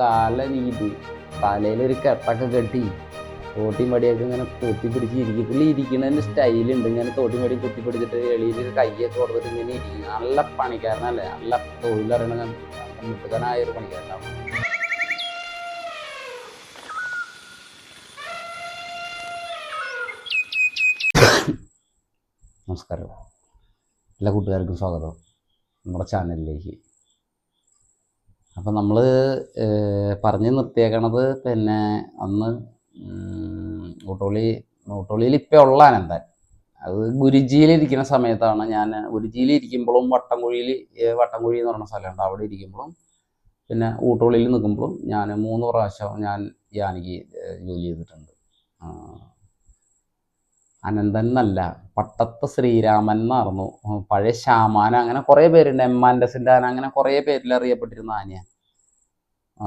കാലനീതി തലയിലൊരു കെട്ടൊക്കെ കെട്ടി തോട്ടിയും പടിയൊക്കെ ഇങ്ങനെ പൊത്തിപ്പിടിച്ച് ഇരിക്കും. പുള്ളി ഇരിക്കുന്നതിൻ്റെ സ്റ്റൈലുണ്ട്. ഇങ്ങനെ തോട്ടിയും പടി കുത്തിപ്പിടിച്ചിട്ട് എളിയിൽ കയ്യൊക്കെ കൊടുത്തിട്ട് ഇങ്ങനെ ഇരിക്കും. നല്ല പണിക്കാരനല്ലേ, നല്ല തൊഴിലറിയണ മുട്ടുകാരനായ ഒരു പണിക്കാരനാണ്. നമസ്കാരം, എല്ലാ കൂട്ടുകാർക്കും സ്വാഗതം നമ്മുടെ ചാനലിലേക്ക്. അപ്പം നമ്മൾ പറഞ്ഞു നിർത്തിയേക്കണത് പിന്നെ അന്ന് ഊട്ടോളിയിൽ ഇപ്പോൾ ഉള്ള അനന്തൻ അത് ഗുരുജിയിലിരിക്കുന്ന സമയത്താണ്. ഞാൻ ഗുരുജിയിലിരിക്കുമ്പോഴും വട്ടംകുഴി എന്ന് പറയുന്ന സ്ഥലമുണ്ട്, അവിടെ ഇരിക്കുമ്പോഴും പിന്നെ ഊട്ടോളിയിൽ നിൽക്കുമ്പോഴും ഞാൻ 3 പ്രാവശ്യം ഞാൻ യാനിക്ക് ജോലി ചെയ്തിട്ടുണ്ട്. അനന്തൻ എന്നല്ല, പട്ടത്ത് ശ്രീരാമൻ എന്നായിരുന്നു പഴയ ശ്യാമാന. അങ്ങനെ കുറേ പേരുണ്ട്, എമ്മാൻഡസിൻ്റെ ആന, അങ്ങനെ കുറേ പേരിൽ അറിയപ്പെട്ടിരുന്ന ആനയാണ്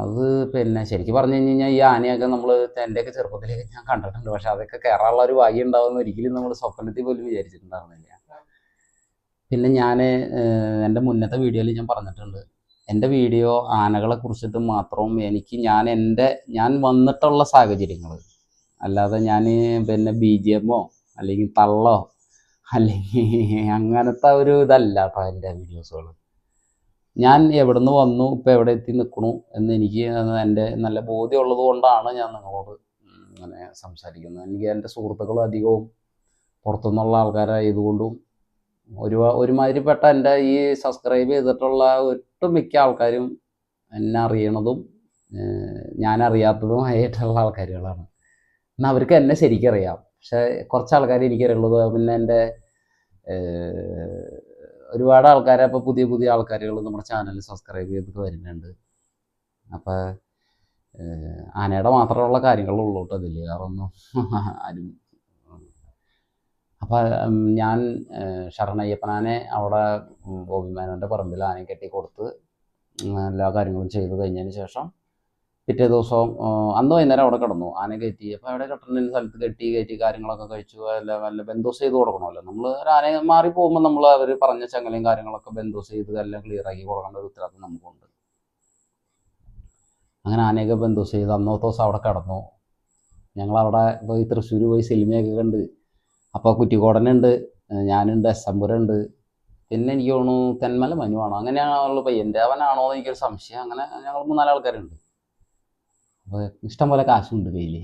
അത്. പിന്നെ ശരിക്കും പറഞ്ഞു കഴിഞ്ഞാൽ ഈ ആനയൊക്കെ നമ്മൾ എൻ്റെയൊക്കെ ചെറുപ്പത്തിലേക്ക് ഞാൻ കണ്ടിട്ടുണ്ട്. പക്ഷെ അതൊക്കെ കയറാനുള്ള ഒരു ഭാഗ്യം ഉണ്ടാവുമെന്ന് ഒരിക്കലും നമ്മൾ സ്വപ്നത്തിൽ പോലും വിചാരിച്ചിട്ടുണ്ടായിരുന്നില്ല. പിന്നെ ഞാൻ എൻ്റെ മുന്നത്തെ വീഡിയോയിൽ ഞാൻ പറഞ്ഞിട്ടുണ്ട്, എൻ്റെ വീഡിയോ ആനകളെ കുറിച്ചിട്ട് മാത്രം ഞാൻ വന്നിട്ടുള്ള സാഹചര്യങ്ങൾ, അല്ലാതെ ഞാൻ പിന്നെ BGM അല്ലെങ്കിൽ തള്ളോ അല്ലെങ്കിൽ അങ്ങനത്തെ ഒരു ഇതല്ല കേട്ടോ എൻ്റെ വീഡിയോസുകൾ. ഞാൻ എവിടെ നിന്ന് വന്നു, ഇപ്പോൾ എവിടെ എത്തി നിൽക്കണു എന്ന് എനിക്ക് എൻ്റെ നല്ല ബോധ്യമുള്ളത് കൊണ്ടാണ് ഞാൻ നിങ്ങളോട് അങ്ങനെ സംസാരിക്കുന്നത്. എനിക്ക് എൻ്റെ സുഹൃത്തുക്കൾ അധികവും പുറത്തുനിന്നുള്ള ആൾക്കാരായതുകൊണ്ടും ഒരുമാതിരിപ്പെട്ട എൻ്റെ ഈ സബ്സ്ക്രൈബ് ചെയ്തിട്ടുള്ള ഒട്ടുമിക്ക ആൾക്കാരും എന്നെ അറിയണതും ഞാൻ അറിയാത്തതുമായിട്ടുള്ള ആൾക്കാരുകളാണ്. എന്നാൽ അവർക്ക് എന്നെ ശരിക്കറിയാം, പക്ഷെ കുറച്ച് ആൾക്കാർ എനിക്കറിയുള്ളത്. പിന്നെ എൻ്റെ ഒരുപാട് ആൾക്കാരെ ഇപ്പോൾ പുതിയ ആൾക്കാരുകൾ നമ്മുടെ ചാനൽ സബ്സ്ക്രൈബ് ചെയ്തിട്ട് വരുന്നുണ്ട്. അപ്പോൾ ആനയുടെ മാത്രമുള്ള കാര്യങ്ങളുള്ളൂ കേട്ടോ അതിൽ, വേറൊന്നും ആരും. അപ്പോൾ ഞാൻ ശരണയ്യപ്പനാനെ അവിടെ ഗോപിമേനോൻ്റെ പറമ്പിൽ ആനയെ കെട്ടി കൊടുത്ത് എല്ലാ കാര്യങ്ങളും ചെയ്ത് കഴിഞ്ഞതിന് ശേഷം പിറ്റേ ദിവസം അന്ന് വൈകുന്നേരം അവിടെ കിടന്നു. ആന കയറ്റി, അപ്പോൾ അവിടെ കെട്ടുന്ന സ്ഥലത്ത് കയറ്റി കാര്യങ്ങളൊക്കെ കഴിച്ചു. വല്ല ബന്ധോസ് ചെയ്ത് കൊടുക്കണമല്ലോ നമ്മൾ. ഒരു ആന മാറി പോകുമ്പോൾ നമ്മൾ അവർ പറഞ്ഞ ചങ്ങലയും കാര്യങ്ങളൊക്കെ ബന്ധോസ് ചെയ്ത് എല്ലാം ക്ലിയറാക്കി കൊടുക്കേണ്ട ഒരു ഉത്തരവാദിത്വം നമുക്കുണ്ട്. അങ്ങനെ ആനയൊക്കെ ബന്ധോസ് ചെയ്ത് അന്നത്തെ ദിവസം അവിടെ കിടന്നു. ഞങ്ങളവിടെ പോയി തൃശ്ശൂർ പോയി സിനിമയൊക്കെ കണ്ട്. അപ്പോൾ കുറ്റിക്കോടനുണ്ട്, ഞാനുണ്ട്, എസ്സമ്പുരുണ്ട്, പിന്നെ എനിക്ക് തോന്നുന്നു തെന്മല മനുവാണോ അങ്ങനെയാണുള്ള പയ്യൻ്റെ, അവനാണോ എന്ന് എനിക്കൊരു സംശയം. അങ്ങനെ ഞങ്ങൾ 3-4 ആൾക്കാരുണ്ട്. അപ്പോൾ ഇഷ്ടംപോലെ കാശുണ്ട് കയ്യിൽ.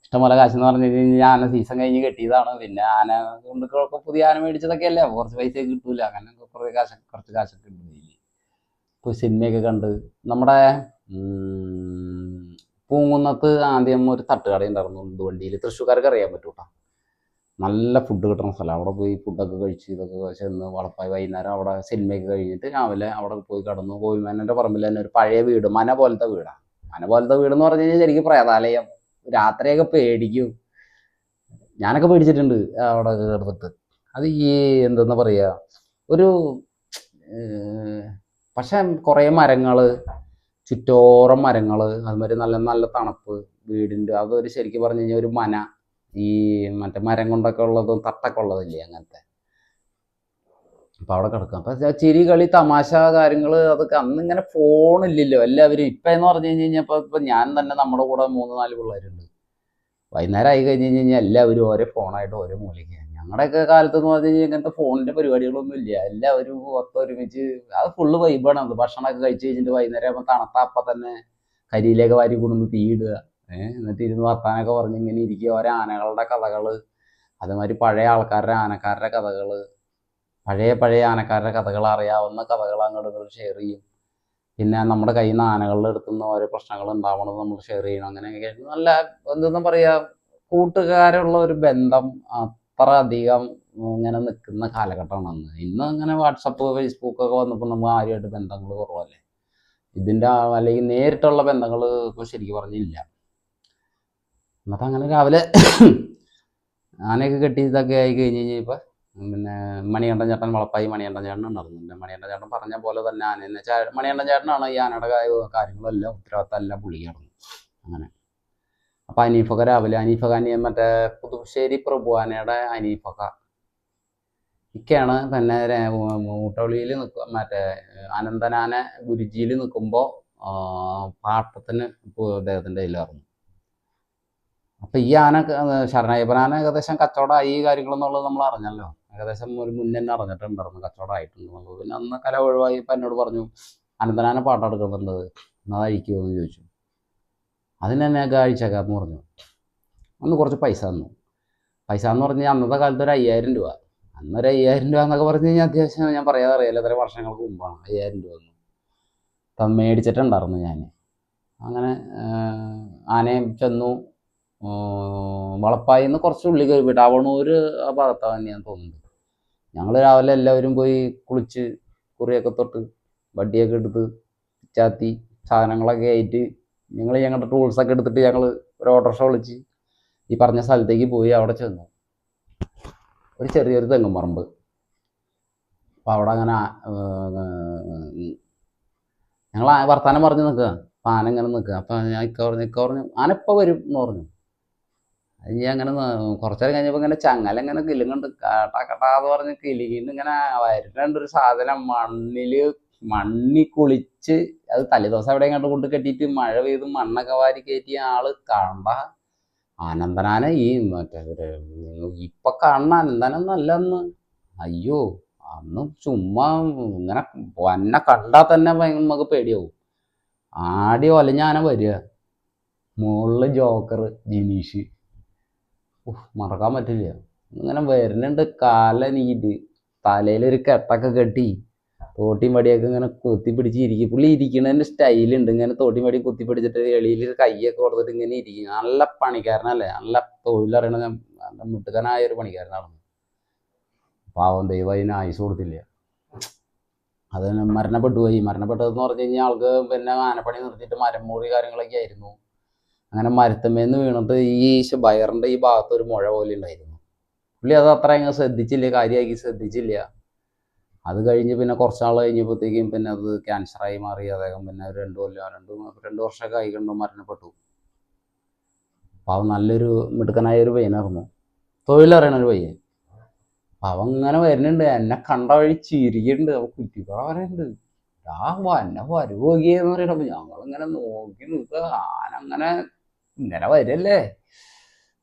ഇഷ്ടംപോലെ കാശെന്ന് പറഞ്ഞു കഴിഞ്ഞാൽ ആന സീസൺ കഴിഞ്ഞ് കെട്ടിയതാണ്. പിന്നെ ആന കൊണ്ട് പുതിയ ആന മേടിച്ചതൊക്കെ അല്ലേ, കുറച്ച് പൈസയൊക്കെ കിട്ടൂല. അങ്ങനെ കുറച്ച് കാശൊക്കെ ഉണ്ട് കയ്യിൽ. ഇപ്പോൾ സിനിമയൊക്കെ കണ്ട് നമ്മുടെ പൂങ്കുന്നത്ത് ആദ്യം ഒരു തട്ടുകട ഉണ്ടായിരുന്നു, ഉന്തുവണ്ടിയിൽ. തൃശ്ശൂർക്കാർക്ക് അറിയാൻ പറ്റും കേട്ടോ, നല്ല ഫുഡ് കിട്ടുന്ന സ്ഥലം. അവിടെ പോയി ഫുഡൊക്കെ കഴിച്ച് ഇതൊക്കെ ചെന്ന് വളപ്പായി വൈകുന്നേരം അവിടെ സിനിമയൊക്കെ കഴിഞ്ഞിട്ട് രാവിലെ അവിടെ പോയി കിടന്നു. ഗോപിമേനോൻ്റെ പറമ്പിൽ തന്നെ ഒരു പഴയ വീട്, മന പോലത്തെ വീടാണ്. മന പോലത്തെ വീടെന്ന് പറഞ്ഞു കഴിഞ്ഞാൽ ശരിക്കും പ്രേതാലയം. രാത്രിയൊക്കെ പേടിക്കും. ഞാനൊക്കെ പേടിച്ചിട്ടുണ്ട് അവിടെ കിടന്നിട്ട്. അത് ഈ എന്തെന്ന് പറയുക, ഒരു പക്ഷെ കുറേ മരങ്ങൾ, ചുറ്റോറം മരങ്ങൾ, അതുമാതിരി നല്ല നല്ല തണുപ്പ് വീടിൻ്റെ. അതൊരു ശരിക്കും പറഞ്ഞു കഴിഞ്ഞാൽ ഒരു മന, ഈ മറ്റേ മരം കൊണ്ടൊക്കെ ഉള്ളതും തട്ടൊക്കെ ഉള്ളതില്ലേ, അങ്ങനത്തെ. അപ്പോൾ അവിടെ കിടക്കും. അപ്പോൾ ചിരി കളി തമാശ കാര്യങ്ങൾ അതൊക്കെ. അന്നിങ്ങനെ ഫോണില്ലല്ലോ എല്ലാവരും. ഇപ്പം എന്ന് പറഞ്ഞു കഴിഞ്ഞാൽ ഇപ്പം ഞാൻ തന്നെ നമ്മുടെ കൂടെ 3-4 പിള്ളേരുണ്ട്. വൈകുന്നേരം ആയി കഴിഞ്ഞ് കഴിഞ്ഞാൽ എല്ലാവരും ഓരോ ഫോണായിട്ട് ഓരോ മൂലയ്ക്ക്. ഞങ്ങളുടെയൊക്കെ കാലത്തെന്ന് പറഞ്ഞു കഴിഞ്ഞാൽ ഇങ്ങനത്തെ ഫോണിൻ്റെ പരിപാടികളൊന്നും ഇല്ല. എല്ലാവരും ഒത്തൊരുമിച്ച് അത് ഫുള്ള് വൈബാണ്. അത് ഭക്ഷണമൊക്കെ കഴിച്ച് കഴിഞ്ഞിട്ട് വൈകുന്നേരം ആകുമ്പോൾ തണുത്ത അപ്പം തന്നെ കരിയിലേക്ക് വാരി കൊണ്ടുവന്ന് തീയിടുക, എന്നിട്ട് ഇരുന്ന് വർത്താനൊക്കെ പറഞ്ഞ് ഇങ്ങനെ ഇരിക്കുക. ഓരോ ആനകളുടെ കഥകൾ, അതുമാതിരി പഴയ ആനക്കാരുടെ കഥകൾ, പഴയ ആനക്കാരുടെ കഥകൾ, അറിയാവുന്ന കഥകൾ അങ്ങോട്ട് ഷെയർ ചെയ്യും. പിന്നെ നമ്മുടെ കയ്യിൽ നിന്ന് ആനകളുടെ അടുത്തുനിന്ന് ഓരോ പ്രശ്നങ്ങൾ ഉണ്ടാവണത് നമ്മൾ ഷെയർ ചെയ്യണം. അങ്ങനെയൊക്കെ നല്ല എന്തെന്ന് പറയുക, കൂട്ടുകാരുള്ള ഒരു ബന്ധം അത്ര അധികം ഇങ്ങനെ നിൽക്കുന്ന കാലഘട്ടമാണ് അന്ന്. ഇന്ന് അങ്ങനെ വാട്സപ്പ് ഫേസ്ബുക്കൊക്കെ വന്നപ്പോൾ നമ്മൾ ആരുമായിട്ട് ബന്ധങ്ങൾ കുറവല്ലേ. ഇതിൻ്റെ അല്ലെങ്കിൽ നേരിട്ടുള്ള ബന്ധങ്ങൾ ഇപ്പോൾ ശരിക്കും പറഞ്ഞില്ല. എന്നിട്ട് അങ്ങനെ രാവിലെ ആനയൊക്കെ കെട്ടി ഇതൊക്കെ ആയി കഴിഞ്ഞ് കഴിഞ്ഞപ്പോൾ പിന്നെ മണികണ്ഠൻ ചേട്ടൻ, വളപ്പായി മണികണ്ഠൻ ചേട്ടൻ ഉണ്ടായിരുന്നു. പിന്നെ മണികണ്ഠൻ ചേട്ടൻ പറഞ്ഞ പോലെ തന്നെ ആനയെന്ന് വെച്ചാൽ മണികണ്ഠൻ ചേട്ടനാണ് ഈ ആനയുടെ കാര്യങ്ങളെല്ലാം ഉത്തരവാദിത്തം എല്ലാം പുള്ളിക്കായിരുന്നു. അങ്ങനെ അപ്പോൾ അനീഫൊക്കെ രാവിലെ, അനീഫഖാനിയെ മറ്റേ പുതുശ്ശേരി പ്രഭുവാനയുടെ അനീഫക്ക ഇക്കയാണ് തന്നെ ഊട്ടവിളിയിൽ നിൽക്കുക. മറ്റേ അനന്തനാന ഗുരുജിയിൽ നിൽക്കുമ്പോൾ പാട്ടത്തിന് ഇപ്പോൾ അദ്ദേഹത്തിൻ്റെ കയ്യിലായിരുന്നു. അപ്പം ഈ ആന ശരണയ്യപ്പൻ ആന ഏകദേശം കച്ചവടമായി ഈ കാര്യങ്ങളെന്നുള്ളത് നമ്മൾ അറിഞ്ഞല്ലോ. ഏകദേശം ഒരു മുന്നേ തന്നെ അറിഞ്ഞിട്ടുണ്ടായിരുന്നു കച്ചവടമായിട്ടുണ്ടെന്നുള്ളത്. പിന്നെ അന്ന് കല ഒഴിവായി ഇപ്പം എന്നോട് പറഞ്ഞു അനന്തനാന പാട്ടെടുക്കുന്നുണ്ട്, എന്നാൽ അഴിക്കുമോ എന്ന് ചോദിച്ചു. അതിന് തന്നെ അഴിച്ചേക്കാന്ന് പറഞ്ഞു. അന്ന് കുറച്ച് പൈസ തന്നു. പൈസ എന്ന് പറഞ്ഞാൽ അന്നത്തെ കാലത്ത് ഒരു 5000 രൂപ. അന്നൊരു 5000 രൂപ എന്നൊക്കെ പറഞ്ഞു കഴിഞ്ഞാൽ അത്യാവശ്യം ഞാൻ പറയാതെ അറിയാലോ, എത്ര വർഷങ്ങൾക്ക് മുമ്പാണ് 5000 രൂപ ഒന്നും മേടിച്ചിട്ടുണ്ടായിരുന്നു ഞാൻ. അങ്ങനെ ആനയും ചെന്നു. വളപ്പായിൽ നിന്ന് കുറച്ച് ഉള്ളിൽ കയറി പോയിട്ട് അവണൂർ ആ ഭാഗത്താണ് തന്നെയാണ് തോന്നുന്നത്. ഞങ്ങൾ രാവിലെ എല്ലാവരും പോയി കുളിച്ച് കുറിയൊക്കെ തൊട്ട് വണ്ടിയൊക്കെ എടുത്ത് ചാത്തി സാധനങ്ങളൊക്കെ ആയിട്ട് ഞങ്ങളുടെ ടൂൾസൊക്കെ എടുത്തിട്ട് ഞങ്ങൾ ഒരു ഓട്ടോറിക്ഷ വിളിച്ച് ഈ പറഞ്ഞ സ്ഥലത്തേക്ക് പോയി. അവിടെ ചെന്നു. ഒരു ചെറിയൊരു തെങ്ങും പറമ്പ്. അപ്പം അവിടെ അങ്ങനെ ഞങ്ങൾ വർത്താനം പറഞ്ഞ് നിൽക്കുക. അപ്പം ആന ഇങ്ങനെ നിൽക്കുക. അപ്പം ഞാൻ ഇക്ക പറഞ്ഞു ആന ഇപ്പോൾ വരും എന്ന് പറഞ്ഞു. അത് ഞാൻ അങ്ങനെ കുറച്ച് നേരം കഴിഞ്ഞപ്പോൾ ഇങ്ങനെ ചങ്ങല ഇങ്ങനെ കിലുങ്ങുണ്ട്, കട്ടാന്ന് പറഞ്ഞ് കിലുങ്ങിന്ന് ഇങ്ങനെ വരുന്നുണ്ട് ഒരു സാധനം. മണ്ണി കുളിച്ച് അത് തലേദിവസം എവിടെ കണ്ട് കൊണ്ട് കെട്ടിയിട്ട് മഴ പെയ്ത് മണ്ണൊക്കെ വാരി കയറ്റിയ ആള് കണ്ട അനന്തനാന. ഈ മറ്റേ ഇപ്പൊ കാണുന്ന അനന്തനൊന്നല്ല അന്ന്. അയ്യോ, അന്ന് ചുമ്മാ ഇങ്ങനെ എന്നെ കണ്ടാൽ തന്നെ നമുക്ക് പേടിയാവും. ആടി ഒലഞ്ഞ ആന വരിക. മുകളിൽ ജോക്കർ ജിനീഷ്, മറക്കാൻ പറ്റില്ല. ഇങ്ങനെ വരുന്നുണ്ട്, കാല നീട്ട് തലയിലൊരു കെട്ടൊക്കെ കെട്ടി തോട്ടിയും പടിയൊക്കെ ഇങ്ങനെ കുത്തിപ്പിടിച്ച് ഇരിക്കും. പുള്ളി ഇരിക്കുന്നതിൻ്റെ സ്റ്റൈലുണ്ട്. ഇങ്ങനെ തോട്ടിയും പടിയും കുത്തിപ്പിടിച്ചിട്ട് എളിയിൽ കയ്യൊക്കെ കൊടുത്തിട്ട് ഇങ്ങനെ ഇരിക്കും. നല്ല പണിക്കാരനല്ലേ, നല്ല തൊഴിലറിയണ നല്ല മിടുക്കനായ ഒരു പണിക്കാരനാണ്. പാവം ദൈവം അതിന് ആയുസ് കൊടുത്തില്ല. അത് മരണപ്പെട്ടു പോയി. മരണപ്പെട്ടതെന്ന് പറഞ്ഞു കഴിഞ്ഞാൽ ആൾക്ക് പിന്നെ ആനപ്പണി നിർത്തിയിട്ട് മരം മൂറി കാര്യങ്ങളൊക്കെ ആയിരുന്നു. അങ്ങനെ മരത്തമ്മേന്ന് വീണിട്ട് ഈ വയറിൻ്റെ ഈ ഭാഗത്ത് ഒരു മുഴ പോലെ ഉണ്ടായിരുന്നു. പുള്ളി അത് അത്ര അങ്ങ് ശ്രദ്ധിച്ചില്ല, കാര്യമാക്കി ശ്രദ്ധിച്ചില്ല. അത് കഴിഞ്ഞ് പിന്നെ കുറച്ച് നാൾ കഴിഞ്ഞപ്പോഴത്തേക്കും പിന്നെ അത് ക്യാൻസറായി മാറി. അദ്ദേഹം പിന്നെ ഒരു 2 വർഷമൊക്കെ ആയിക്കൊണ്ട് മരണപ്പെട്ടു. അപ്പം അവൻ നല്ലൊരു മിടുക്കനായ ഒരു പയ്യനായിരുന്നു, തൊഴിലറിയണ ഒരു പയ്യൻ. അവൻ ഇങ്ങനെ വരുന്നുണ്ട്, എന്നെ കണ്ട വഴി ചിരിക്കുന്നുണ്ട്. അവൻ കുറ്റിപ്പറ പറയുന്നുണ്ട്, എന്നെ വരുപോകിയെന്ന് പറയണം. അപ്പം ഞങ്ങളിങ്ങനെ നോക്കി നിൽക്കുക. ആന അങ്ങനെ ഇങ്ങനെ വരല്ലേ,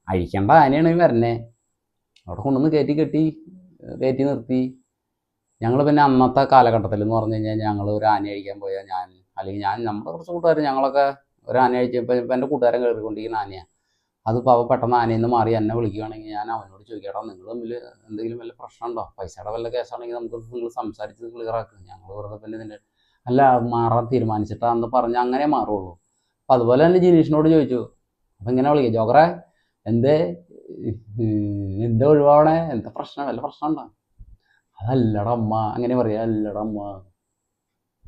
അഴിക്കേണ്ട ആനയാണ് വരണേ. അവിടെ കൊണ്ടുവന്ന് കയറ്റി നിർത്തി. ഞങ്ങൾ പിന്നെ അന്നത്തെ കാലഘട്ടത്തിൽ എന്ന് പറഞ്ഞു കഴിഞ്ഞാൽ ഞങ്ങൾ ഒരു ആന അഴിക്കാൻ പോയാൽ അല്ലെങ്കിൽ നമ്മുടെ കുറച്ച് കൂട്ടുകാർ ഞങ്ങളൊക്കെ ഒരു ആന അഴിച്ചപ്പോൾ ഇപ്പം എൻ്റെ കൂട്ടുകാരൻ കയറിക്കൊണ്ടിരിക്കുന്ന ആനയാണ്. അതിപ്പോൾ അവ പെട്ടെന്ന് ആനയിൽ നിന്ന് മാറി എന്നെ വിളിക്കുകയാണെങ്കിൽ ഞാൻ അവനോട് ചോദിക്കടാ, നിങ്ങൾ തമ്മിൽ എന്തെങ്കിലും വല്ല പ്രശ്നമുണ്ടോ, പൈസയുടെ വല്ല കേസാണെങ്കിൽ നമുക്ക് നിങ്ങൾ സംസാരിച്ച് ക്ലിയർ ആക്കുക. ഞങ്ങൾ വെറുതെ പിന്നെ ഇതിൻ്റെ അല്ല മാറാൻ തീരുമാനിച്ചിട്ടാന്ന് പറഞ്ഞ് അങ്ങനെ മാറുള്ളൂ. അപ്പം അതുപോലെ തന്നെ ജിനീഷിനോട് ചോദിച്ചു. അപ്പം ഇങ്ങനെ വിളിക്കുക, ജോക്കറെ എന്താ ഒഴിവാവണേ, എന്താ പ്രശ്നം, വല്ല പ്രശ്നമുണ്ടോ? അതല്ലടാ അമ്മ, അങ്ങനെ പറയാ, അല്ലടാ അമ്മ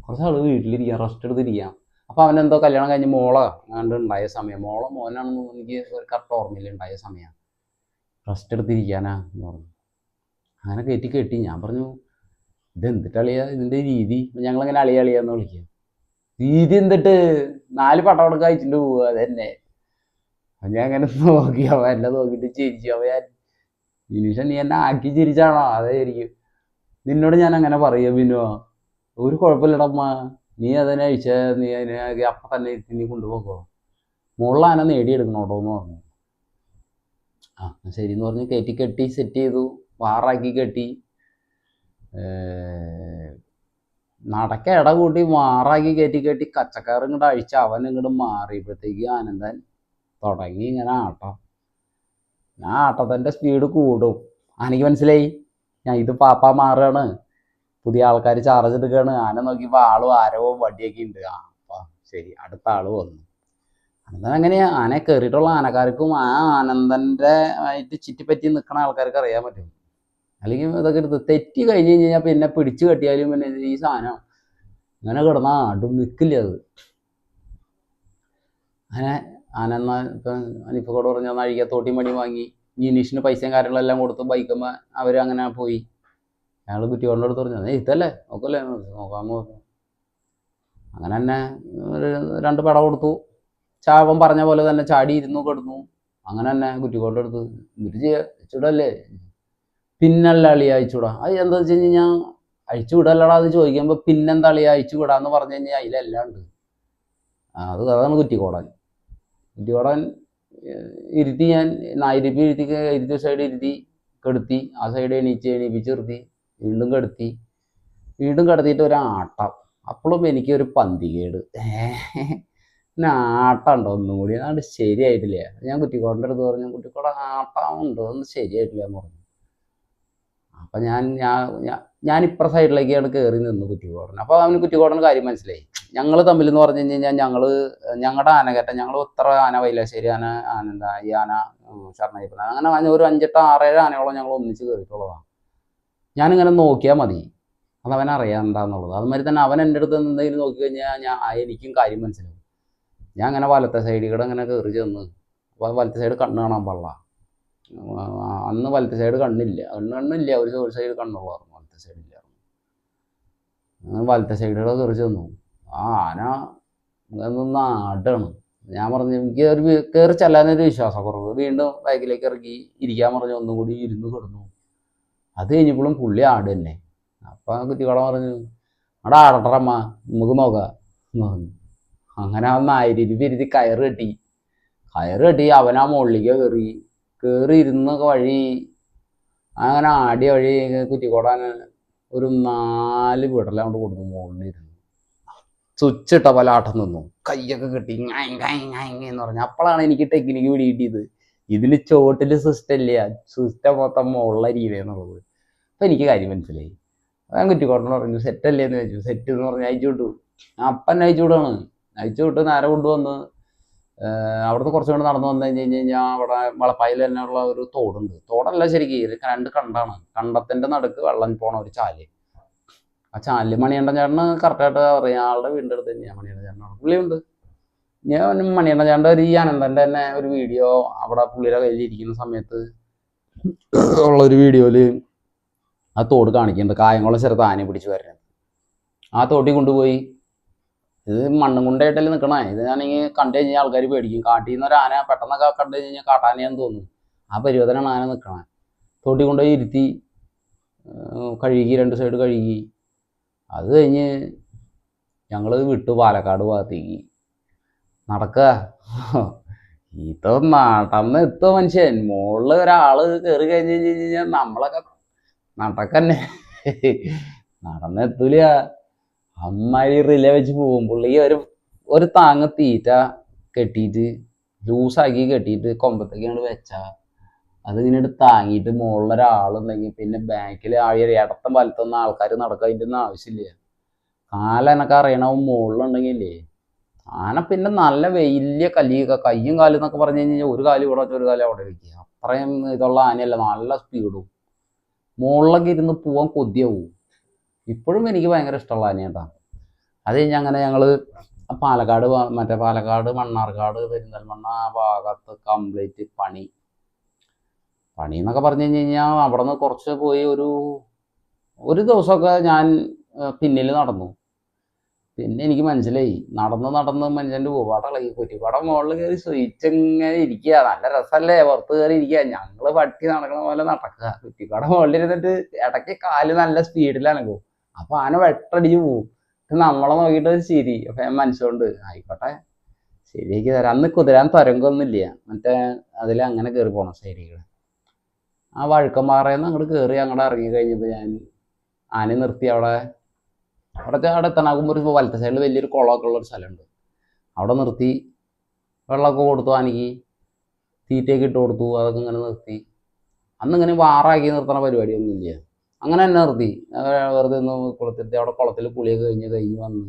കുറച്ച് ആൾ വീട്ടിലിരിക്കാം, റെസ്റ്റ് എടുത്തിരിക്കാം. അപ്പം അവനെന്തോ കല്യാണം കഴിഞ്ഞ് മോളോ അങ്ങാണ്ട് ഉണ്ടായ സമയം, മോനാണെന്ന് എനിക്ക് ഒരു കറക്റ്റ് ഓർമ്മയില്ല, ഉണ്ടായ സമയം റെസ്റ്റ് എടുത്തിരിക്കാനാ എന്ന് പറഞ്ഞു. അങ്ങനെ കെട്ടി. ഞാൻ പറഞ്ഞു ഇതെന്തിട്ട് അളിയാ ഇതിൻ്റെ രീതി? ഞങ്ങളങ്ങനെ അളിയാന്ന് വിളിക്കുക. രീതി എന്തിട്ട് 4 പട്ടവടക്കം അയച്ചിട്ട് പോവുക, അതന്നെ. ഞാൻ അങ്ങനെ നോക്കി, അവൻ എന്നെ നോക്കിയിട്ട് ചിരിച്ചു. അവൻ ജിനീഷ നീ എന്നെ ആക്കി ചിരിച്ചാണോ? അതായിരിക്കും. നിന്നോട് ഞാൻ അങ്ങനെ പറയുക പിന്നെ ഒരു കുഴപ്പമില്ലടമ്മ, നീ അതിനെ അഴിച്ച നീ അതിനെ അപ്പം തന്നെ നീ കൊണ്ടുപോക്കോ, മുകളിൽ ആന നേടിയെടുക്കണോട്ടോ എന്ന് പറഞ്ഞു. ശരി എന്ന് പറഞ്ഞ് കെട്ടി സെറ്റ് ചെയ്തു, വാറാക്കി കെട്ടി. നടക്ക ഇട കൂട്ടി മാറാക്കി കെട്ടി കച്ചക്കാരൻ ഇങ്ങോട്ട് അഴിച്ച് അവൻ ഇങ്ങോട്ട് മാറിയപ്പോഴത്തേക്ക് ആനന്ദൻ തുടങ്ങി ഇങ്ങനെ ആട്ടം. ഞാൻ ആട്ടത്തിൻ്റെ സ്പീഡ് കൂടും. എനിക്ക് മനസ്സിലായി ഇത് പാപ്പ മാറുകയാണ്, പുതിയ ആൾക്കാർ ചാർജ് എടുക്കുകയാണ്. ആന നോക്കിയപ്പോൾ ആളും ആരവും വടിയൊക്കെ ഉണ്ട്. ശരി, അടുത്ത ആൾ വന്നു. അനന്തൻ അങ്ങനെയാ, ആന കയറിയിട്ടുള്ള ആനക്കാർക്കും ആ ആനന്ദൻ്റെ ആയിട്ട് ചുറ്റിപ്പറ്റി നിൽക്കുന്ന ആൾക്കാർക്ക് അറിയാൻ പറ്റും. അല്ലെങ്കിൽ ഇതൊക്കെ എടുത്ത് തെറ്റി കഴിഞ്ഞ് കഴിഞ്ഞാൽ പിന്നെ പിടിച്ചു കെട്ടിയാലും പിന്നെ ഈ സാധനം ഇങ്ങനെ കിടന്നാൽ അടും നിൽക്കില്ല. അത് അങ്ങനെ ആനന്ദ ഇപ്പം അനിഫക്കോട് പറഞ്ഞ് ഒന്ന് അഴിക്കുക, തോട്ടിയും പണി വാങ്ങി. ജിനീഷിന് പൈസയും കാര്യങ്ങളെല്ലാം കൊടുത്ത് ബൈക്കുമ്പോൾ അവർ അങ്ങനെ പോയി. അയാൾ കുറ്റിയോടെ അടുത്ത് പറഞ്ഞു ഇതല്ലേ നോക്കല്ലേ, നോക്കാമെന്ന് പറഞ്ഞു. അങ്ങനെ തന്നെ ഒരു 2 പട കൊടുത്തു. ചാവൻ പറഞ്ഞ പോലെ തന്നെ ചാടി ഇരുന്നു കിടന്നു. അങ്ങനെ തന്നെ കുറ്റിക്കോടെ അടുത്ത് എന്നിട്ട് അഴിച്ചുവിടല്ലേ, പിന്നല്ല അളിയ അഴിച്ചുവിടാ. അത് എന്താ വെച്ച് കഴിഞ്ഞാൽ അഴിച്ചു വിടല്ലടാ അത് ചോദിക്കുമ്പോൾ പിന്നെന്താ അളിയ അഴിച്ചു വിടാന്ന് പറഞ്ഞു കഴിഞ്ഞാൽ അതിലെല്ലാം ഉണ്ട്. അതാണ് കുറ്റിക്കോടൻ. കുറ്റിക്കോടൻ ഇരുത്തി, ഞാൻ ഇരുത്തി സൈഡ് ഇരുത്തി കെടുത്തി, ആ സൈഡ് എണീപ്പിച്ച് നിർത്തി, വീണ്ടും കെടുത്തി, വീണ്ടും കിടത്തിയിട്ട് ഒരാട്ടം. അപ്പോഴും എനിക്കൊരു പന്തികേട്, പിന്നെ ആട്ടമുണ്ടോ ഒന്നും കൂടി, അതുകൊണ്ട് ശരിയായിട്ടില്ല. ഞാൻ കുറ്റിക്കോടൻ്റെ അടുത്ത് പറഞ്ഞു, കുറ്റിക്കോട ആട്ടമുണ്ടോ, ഒന്നും ശരിയായിട്ടില്ല എന്ന് പറഞ്ഞു. അപ്പം ഞാൻ ഇപ്പുറ സൈഡിലേക്കാണ് കയറി നിന്ന് കുറ്റിക്കോടൻ. അപ്പോൾ അവന് കുറ്റിക്കോടന് കാര്യം മനസ്സിലായി. ഞങ്ങൾ തമ്മിൽ എന്ന് പറഞ്ഞു കഴിഞ്ഞാൽ ഞങ്ങളുടെ ആനകയറ്റം, ഞങ്ങൾ ഉത്തര ആന, വൈലാശ്ശേരി ആന, എന്താ ഈ ആന, ശരണയ്യപ്പൻ, അങ്ങനെ ഒരു 5-8-6-7 ആനയോളം ഞങ്ങൾ ഒന്നിച്ച് കയറിയിട്ടുള്ളതാണ്. ഞാനിങ്ങനെ നോക്കിയാൽ മതി, അതവൻ അറിയാണ്ടാന്നുള്ളത്. അതുമാതിരി തന്നെ അവൻ എൻ്റെ അടുത്ത് എന്തെങ്കിലും നോക്കിക്കഴിഞ്ഞാൽ എനിക്കും കാര്യം മനസ്സിലാവും. ഞാൻ അങ്ങനെ വലത്തെ സൈഡിൽ കൂടെ അങ്ങനെ കയറി ചെന്ന്, അപ്പോൾ വലത്തെ സൈഡ് കണ്ണ് കാണാൻ പാടില്ല. അന്ന് വലത്തെ സൈഡ് കണ്ണില്ല, ഒരു സൈഡ് കണ്ണുള്ളായിരുന്നു, വലത്തെ സൈഡില്ല. വലത്തെ സൈഡിലൂടെ കയറി ചെന്നു. ആ ആന നാടാണ്. ഞാൻ പറഞ്ഞു, എനിക്ക് ഒരു കയറി ചെല്ലാനൊരു വിശ്വാസക്കുറവ്. വീണ്ടും ബാക്കിലേക്ക് ഇറങ്ങി ഇരിക്കാൻ പറഞ്ഞു, ഒന്നും കൂടി ഇരുന്ന് കിടന്നു. അത് കഴിഞ്ഞപ്പോഴും പുള്ളി ആട് തന്നെ. അപ്പം കുറ്റിക്കോടൻ പറഞ്ഞു, അവിടെ ആടട്ടറമ്മ, നമുക്ക് നോക്കാം എന്ന് പറഞ്ഞു. അങ്ങനെ ആ 1000 കയറ് കെട്ടി അവനാ മുകളിലേക്ക് കയറി ഇരുന്ന വഴി, അങ്ങനെ ആടിയ വഴി കുറ്റിക്കോടൻ ഒരു 4 വീടലാണ്ട് കൊടുത്തു. മുകളിലിരുന്നു സ്വിച്ച് ഇട്ട പോലെ ആട്ടം നിന്നു, കയ്യൊക്കെ കെട്ടി എന്ന് പറഞ്ഞു. അപ്പോഴാണ് എനിക്ക് ടെക്നിക്ക് പിടികിട്ടിയത്. ഇതിന് ചോട്ടിൽ സിസ്റ്റം ഇല്ല, സിസ്റ്റം മൊത്തം മുകളിലെ രീതിയെന്നുള്ളത്. അപ്പം എനിക്ക് കാര്യം മനസ്സിലായി. ഞാൻ കുറ്റിക്കോടനോട് പറഞ്ഞു, സെറ്റല്ലേ എന്ന് ചോദിച്ചു. സെറ്റ് എന്ന് പറഞ്ഞ് അയച്ചു വിട്ടു. അപ്പം അയച്ചു വിട്ട് നേരെ കൊണ്ടുവന്ന് അവിടുന്ന് കുറച്ചുകൊണ്ട് നടന്നു വന്നു കഴിഞ്ഞാൽ അവിടെ വളപ്പായിൽ തന്നെ ഉള്ള ഒരു തോടുണ്ട്. തോടല്ല, ശരിക്കും 2 കണ്ടാണ്. കണ്ടത്തിൻ്റെ നടുക്ക് വെള്ളം പോണ ഒരു ചാല്. ആ ചാലിൽ മണികണ്ഠൻ ചേട്ടന് കറക്റ്റായിട്ട് അറിയാം. ആളുടെ വീടിൻ്റെ അടുത്ത് തന്നെയാണ് മണികണ്ഠൻ ചേട്ടനാണ്. പുള്ളിയുണ്ട്. ഞാൻ മണികണ്ഠൻ ചേട്ടൻ്റെ ഒരു ഈ അനന്തൻ്റെ തന്നെ ഒരു വീഡിയോ അവിടെ പുള്ളിയുടെ കയ്യിൽ ഇരിക്കുന്ന സമയത്ത് ഉള്ളൊരു വീഡിയോയിൽ ആ തോട് കാണിക്കുന്നുണ്ട്. കായംകുളം സ്ഥലത്ത് ആനയെ പിടിച്ച് വരുന്നത്. ആ തോട്ടിൽ കൊണ്ടുപോയി, ഇത് മണ്ണും കൊണ്ടായിട്ടല്ലേ നിൽക്കണേ. ഇതാണെങ്കിൽ കണ്ടു കഴിഞ്ഞാൽ ആൾക്കാർ പേടിക്കും. കാട്ടിൽ നിന്ന് ഒരു ആന പെട്ടെന്നൊക്കെ കണ്ടു കഴിഞ്ഞാൽ കാട്ടാനയാന്ന് തോന്നും. ആ പരിവർത്തനാണ് ആന നിൽക്കണേ. തോട്ടിൽ കൊണ്ടുപോയി ഇരുത്തി കഴുകി, 2 സൈഡ് കഴുകി. അത് കഴിഞ്ഞ് ഞങ്ങൾ വിട്ടു പാലക്കാട് ഭാഗത്തേക്ക് നടക്കുക. ഇതോ നടന്ന് എത്തുക മനുഷ്യൻ. മുകളിൽ ഒരാൾ കയറി കഴിഞ്ഞ് കഴിഞ്ഞാൽ നമ്മളൊക്കെ നടക്കന്നെ, നടന്നെത്തൂല. അമ്മാതിരി റിലേ വെച്ച് പോകും. പുള്ളി ഒരു താങ്ങ് തീറ്റ കെട്ടിയിട്ട് ലൂസാക്കി കെട്ടിയിട്ട് കൊമ്പത്തേക്കാണ് വെച്ചാ അത് ഇങ്ങനെ താങ്ങിയിട്ട് മുകളിലൊരാളുണ്ടെങ്കിൽ പിന്നെ ബാക്കിൽ ഇടത്തും വലത്തൊന്നും ആൾക്കാർ നടക്കുക, അതിൻ്റെ ഒന്നും ആവശ്യമില്ല. കാലെനക്ക് അറിയണവും മുകളിലുണ്ടെങ്കിലേ ആന പിന്നെ നല്ല വലിയ കയ്യും കാലും എന്നൊക്കെ പറഞ്ഞു കഴിഞ്ഞാൽ ഒരു കാല് ഇവിടെ വെച്ച് ഒരു കാലം അവിടെ വയ്ക്കുക. അത്രയും ഇതുള്ള ആനയല്ല, നല്ല സ്പീഡും. മുകളിലൊക്കെ ഇരുന്ന് പോവാൻ കൊതിയാവും. ഇപ്പോഴും എനിക്ക് ഭയങ്കര ഇഷ്ടമുള്ള ആനയാട്ടാ. അത് കഴിഞ്ഞ് അങ്ങനെ ഞങ്ങൾ പാലക്കാട്, പാലക്കാട് മണ്ണാർക്കാട് പെരിന്തൽമണ്ണ ആ ഭാഗത്ത് കംപ്ലീറ്റ് പണി എന്നൊക്കെ പറഞ്ഞു കഴിഞ്ഞാൽ അവിടെ നിന്ന് കുറച്ച് പോയി ഒരു ദിവസമൊക്കെ ഞാൻ പിന്നിൽ നടന്നു. പിന്നെ എനിക്ക് മനസ്സിലായി, നടന്ന് മനുഷ്യൻ്റെ പൂപ്പാടളകി. കുറ്റിപ്പാടം മുകളിൽ കയറി സ്വിച്ചിങ്ങനെ ഇരിക്കുക. നല്ല രസമല്ലേ പുറത്ത് കയറി ഇരിക്കുക. ഞങ്ങൾ പട്ടി നടക്കണ പോലെ നടക്കുക. കുറ്റിപ്പാടം മുകളിൽ ഇരുന്നിട്ട് ഇടയ്ക്ക് കാല് നല്ല സ്പീഡിലനക്കും. അപ്പോൾ ആന വെട്ടടിച്ച് പോവും. നമ്മളെ നോക്കിയിട്ട് ഒരു ചിരി. അപ്പം ഞാൻ മനസ്സുകൊണ്ട് ആയിക്കോട്ടെ ശരിയാക്കി തരാം. അന്ന് കുതിരാൻ തുരങ്കൊന്നുമില്ല, അതിലങ്ങനെ കയറി പോകണം സൈഡിൽ. ആ വഴുക്കമ്പാറയിൽ അങ്ങോട്ട് കയറി അങ്ങോട്ട് ഇറങ്ങി കഴിഞ്ഞപ്പോൾ ഞാൻ ആനയെ നിർത്തി. അവിടെ എത്തണാകുമ്പോൾ ഒരു വലത്തെ സൈഡിൽ വലിയൊരു കുളമൊക്കെ ഉള്ളൊരു സ്ഥലമുണ്ട്. അവിടെ നിർത്തി വെള്ളമൊക്കെ കൊടുത്തു, ആനയ്ക്ക് തീറ്റയൊക്കെ ഇട്ട് കൊടുത്തു. അതൊക്കെ ഇങ്ങനെ നിർത്തി. അന്നിങ്ങനെ വാറാക്കി നിർത്തണ പരിപാടിയൊന്നുമില്ല, അങ്ങനെ തന്നെ നിർത്തി. വെറുതെ ഒന്ന് കുളത്തിട്ട് അവിടെ കുളത്തിൽ കുളിയൊക്കെ കഴിഞ്ഞ് വന്ന്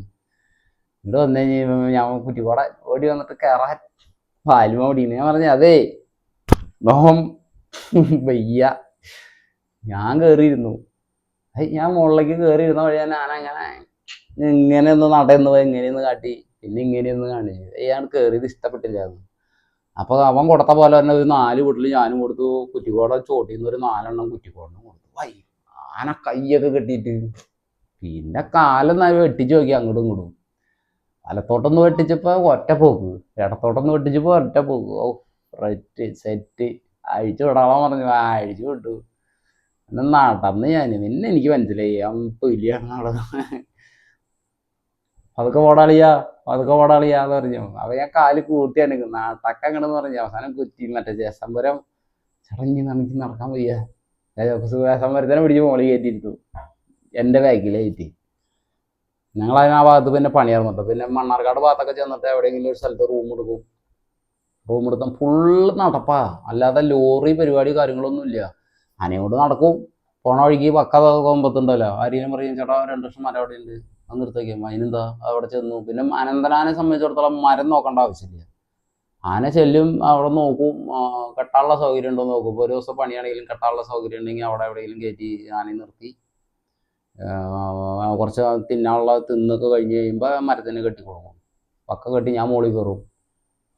ഇവിടെ വന്നു കഴിഞ്ഞപ്പോൾ ഞാൻ കുറ്റിപ്പാട ഓടി വന്നിട്ട് കയറാൻ പാലുമ ഓടിക്കുന്നു. ഞാൻ പറഞ്ഞു, അതേ നോഹം വയ്യ. ഞാൻ കയറിയിരുന്നു. ഞാൻ മുകളിലേക്ക് കയറിയിരുന്ന വഴി ഞാൻ അങ്ങനെ ഇങ്ങനെ നടന്നു പോയി, ഇങ്ങനെയൊന്ന് കാട്ടി, പിന്നെ ഇങ്ങനെയൊന്ന് കാണിച്ചു. ഞാൻ കയറിയത് ഇഷ്ടപ്പെട്ടില്ല. അപ്പോൾ അവൻ കൊടുത്ത പോലെ തന്നെ ഒരു 4 വീട്ടിൽ ഞാനും കൊടുത്തു. കുറ്റിക്കോട ചോട്ടിൽ നിന്ന് ഒരു 4 എണ്ണം കുറ്റിക്കോടനും കൊടുത്തു. ആന കയ്യൊക്കെ കെട്ടിയിട്ട് പിന്നെ കാലൊന്നും വെട്ടിച്ച് നോക്കി അങ്ങോട്ടും ഇങ്ങോട്ടും. വലത്തോട്ടൊന്ന് വെട്ടിച്ചപ്പോൾ ഒറ്റ പോക്ക്, ഇടത്തോട്ടൊന്ന് വെട്ടിച്ചപ്പോൾ ഒറ്റ പോക്ക്. ഓ റെറ്റ് സെറ്റ്. അഴിച്ചു വിടാൻ പറഞ്ഞു, അഴിച്ചു വിട്ടു. പിന്നെ നടന്ന് ഞാൻ. പിന്നെ എനിക്ക് മനസ്സിലായി പുലിയാണ് അവിടെ. അതൊക്കെ ഓടാളിയാ, അതൊക്കെ ഓടാളിയാന്ന് പറഞ്ഞു. അപ്പൊ ഞാൻ കാല് കൂട്ടിയാണ് നാട്ടക്കങ്ങടെന്ന് പറഞ്ഞു. അവസാനം കുറ്റി മറ്റേ ജയസംബരം ചടഞ്ഞ് നമുക്ക് നടക്കാൻ വയ്യ. ജയസംബരത്തിനെ പിടിച്ച് മോളിൽ കയറ്റിയിരുന്നു എൻ്റെ ബാഗിലായിട്ട്. ഞങ്ങൾ അതിന് ആ ഭാഗത്ത് പിന്നെ പണിയാർന്നിട്ട് പിന്നെ മണ്ണാർക്കാട് ഭാഗത്തൊക്കെ ചെന്നിട്ട് എവിടെയെങ്കിലും ഒരു സ്ഥലത്ത് റൂം എടുക്കും. റൂം എടുത്താൽ ഫുള്ള് നടപ്പാ, അല്ലാതെ ലോറി പരിപാടി കാര്യങ്ങളൊന്നും ഇല്ല. ആനയോട് നടക്കും. പോണ വഴിക്ക് പക്ക കൊമ്പത്തുണ്ടല്ലോ, ആരെയും പറയും ചേട്ടാ 2 ലക്ഷം മരം അവിടെ ഉണ്ട്, അത് നിർത്തേക്കും. അതിനെന്താ അവിടെ ചെന്നു. പിന്നെ അനന്തനാനെ സംബന്ധിച്ചിടത്തോളം മരം നോക്കേണ്ട ആവശ്യമില്ല. ആന ചെല്ലും, അവിടെ നോക്കും, കെട്ടാനുള്ള സൗകര്യം ഉണ്ടോ നോക്കും. ഇപ്പോൾ ഒരു ദിവസം പണിയാണെങ്കിലും കെട്ടാനുള്ള സൗകര്യം ഉണ്ടെങ്കിൽ അവിടെ എവിടെയെങ്കിലും കയറ്റി ആനയെ നിർത്തി കുറച്ച് തിന്നാനുള്ള തിന്നൊക്കെ കഴിഞ്ഞ് കഴിയുമ്പോൾ മരത്തിന് കെട്ടിക്കൊടുക്കും. പക്ക കെട്ടി ഞാൻ മുകളിൽ കയറും.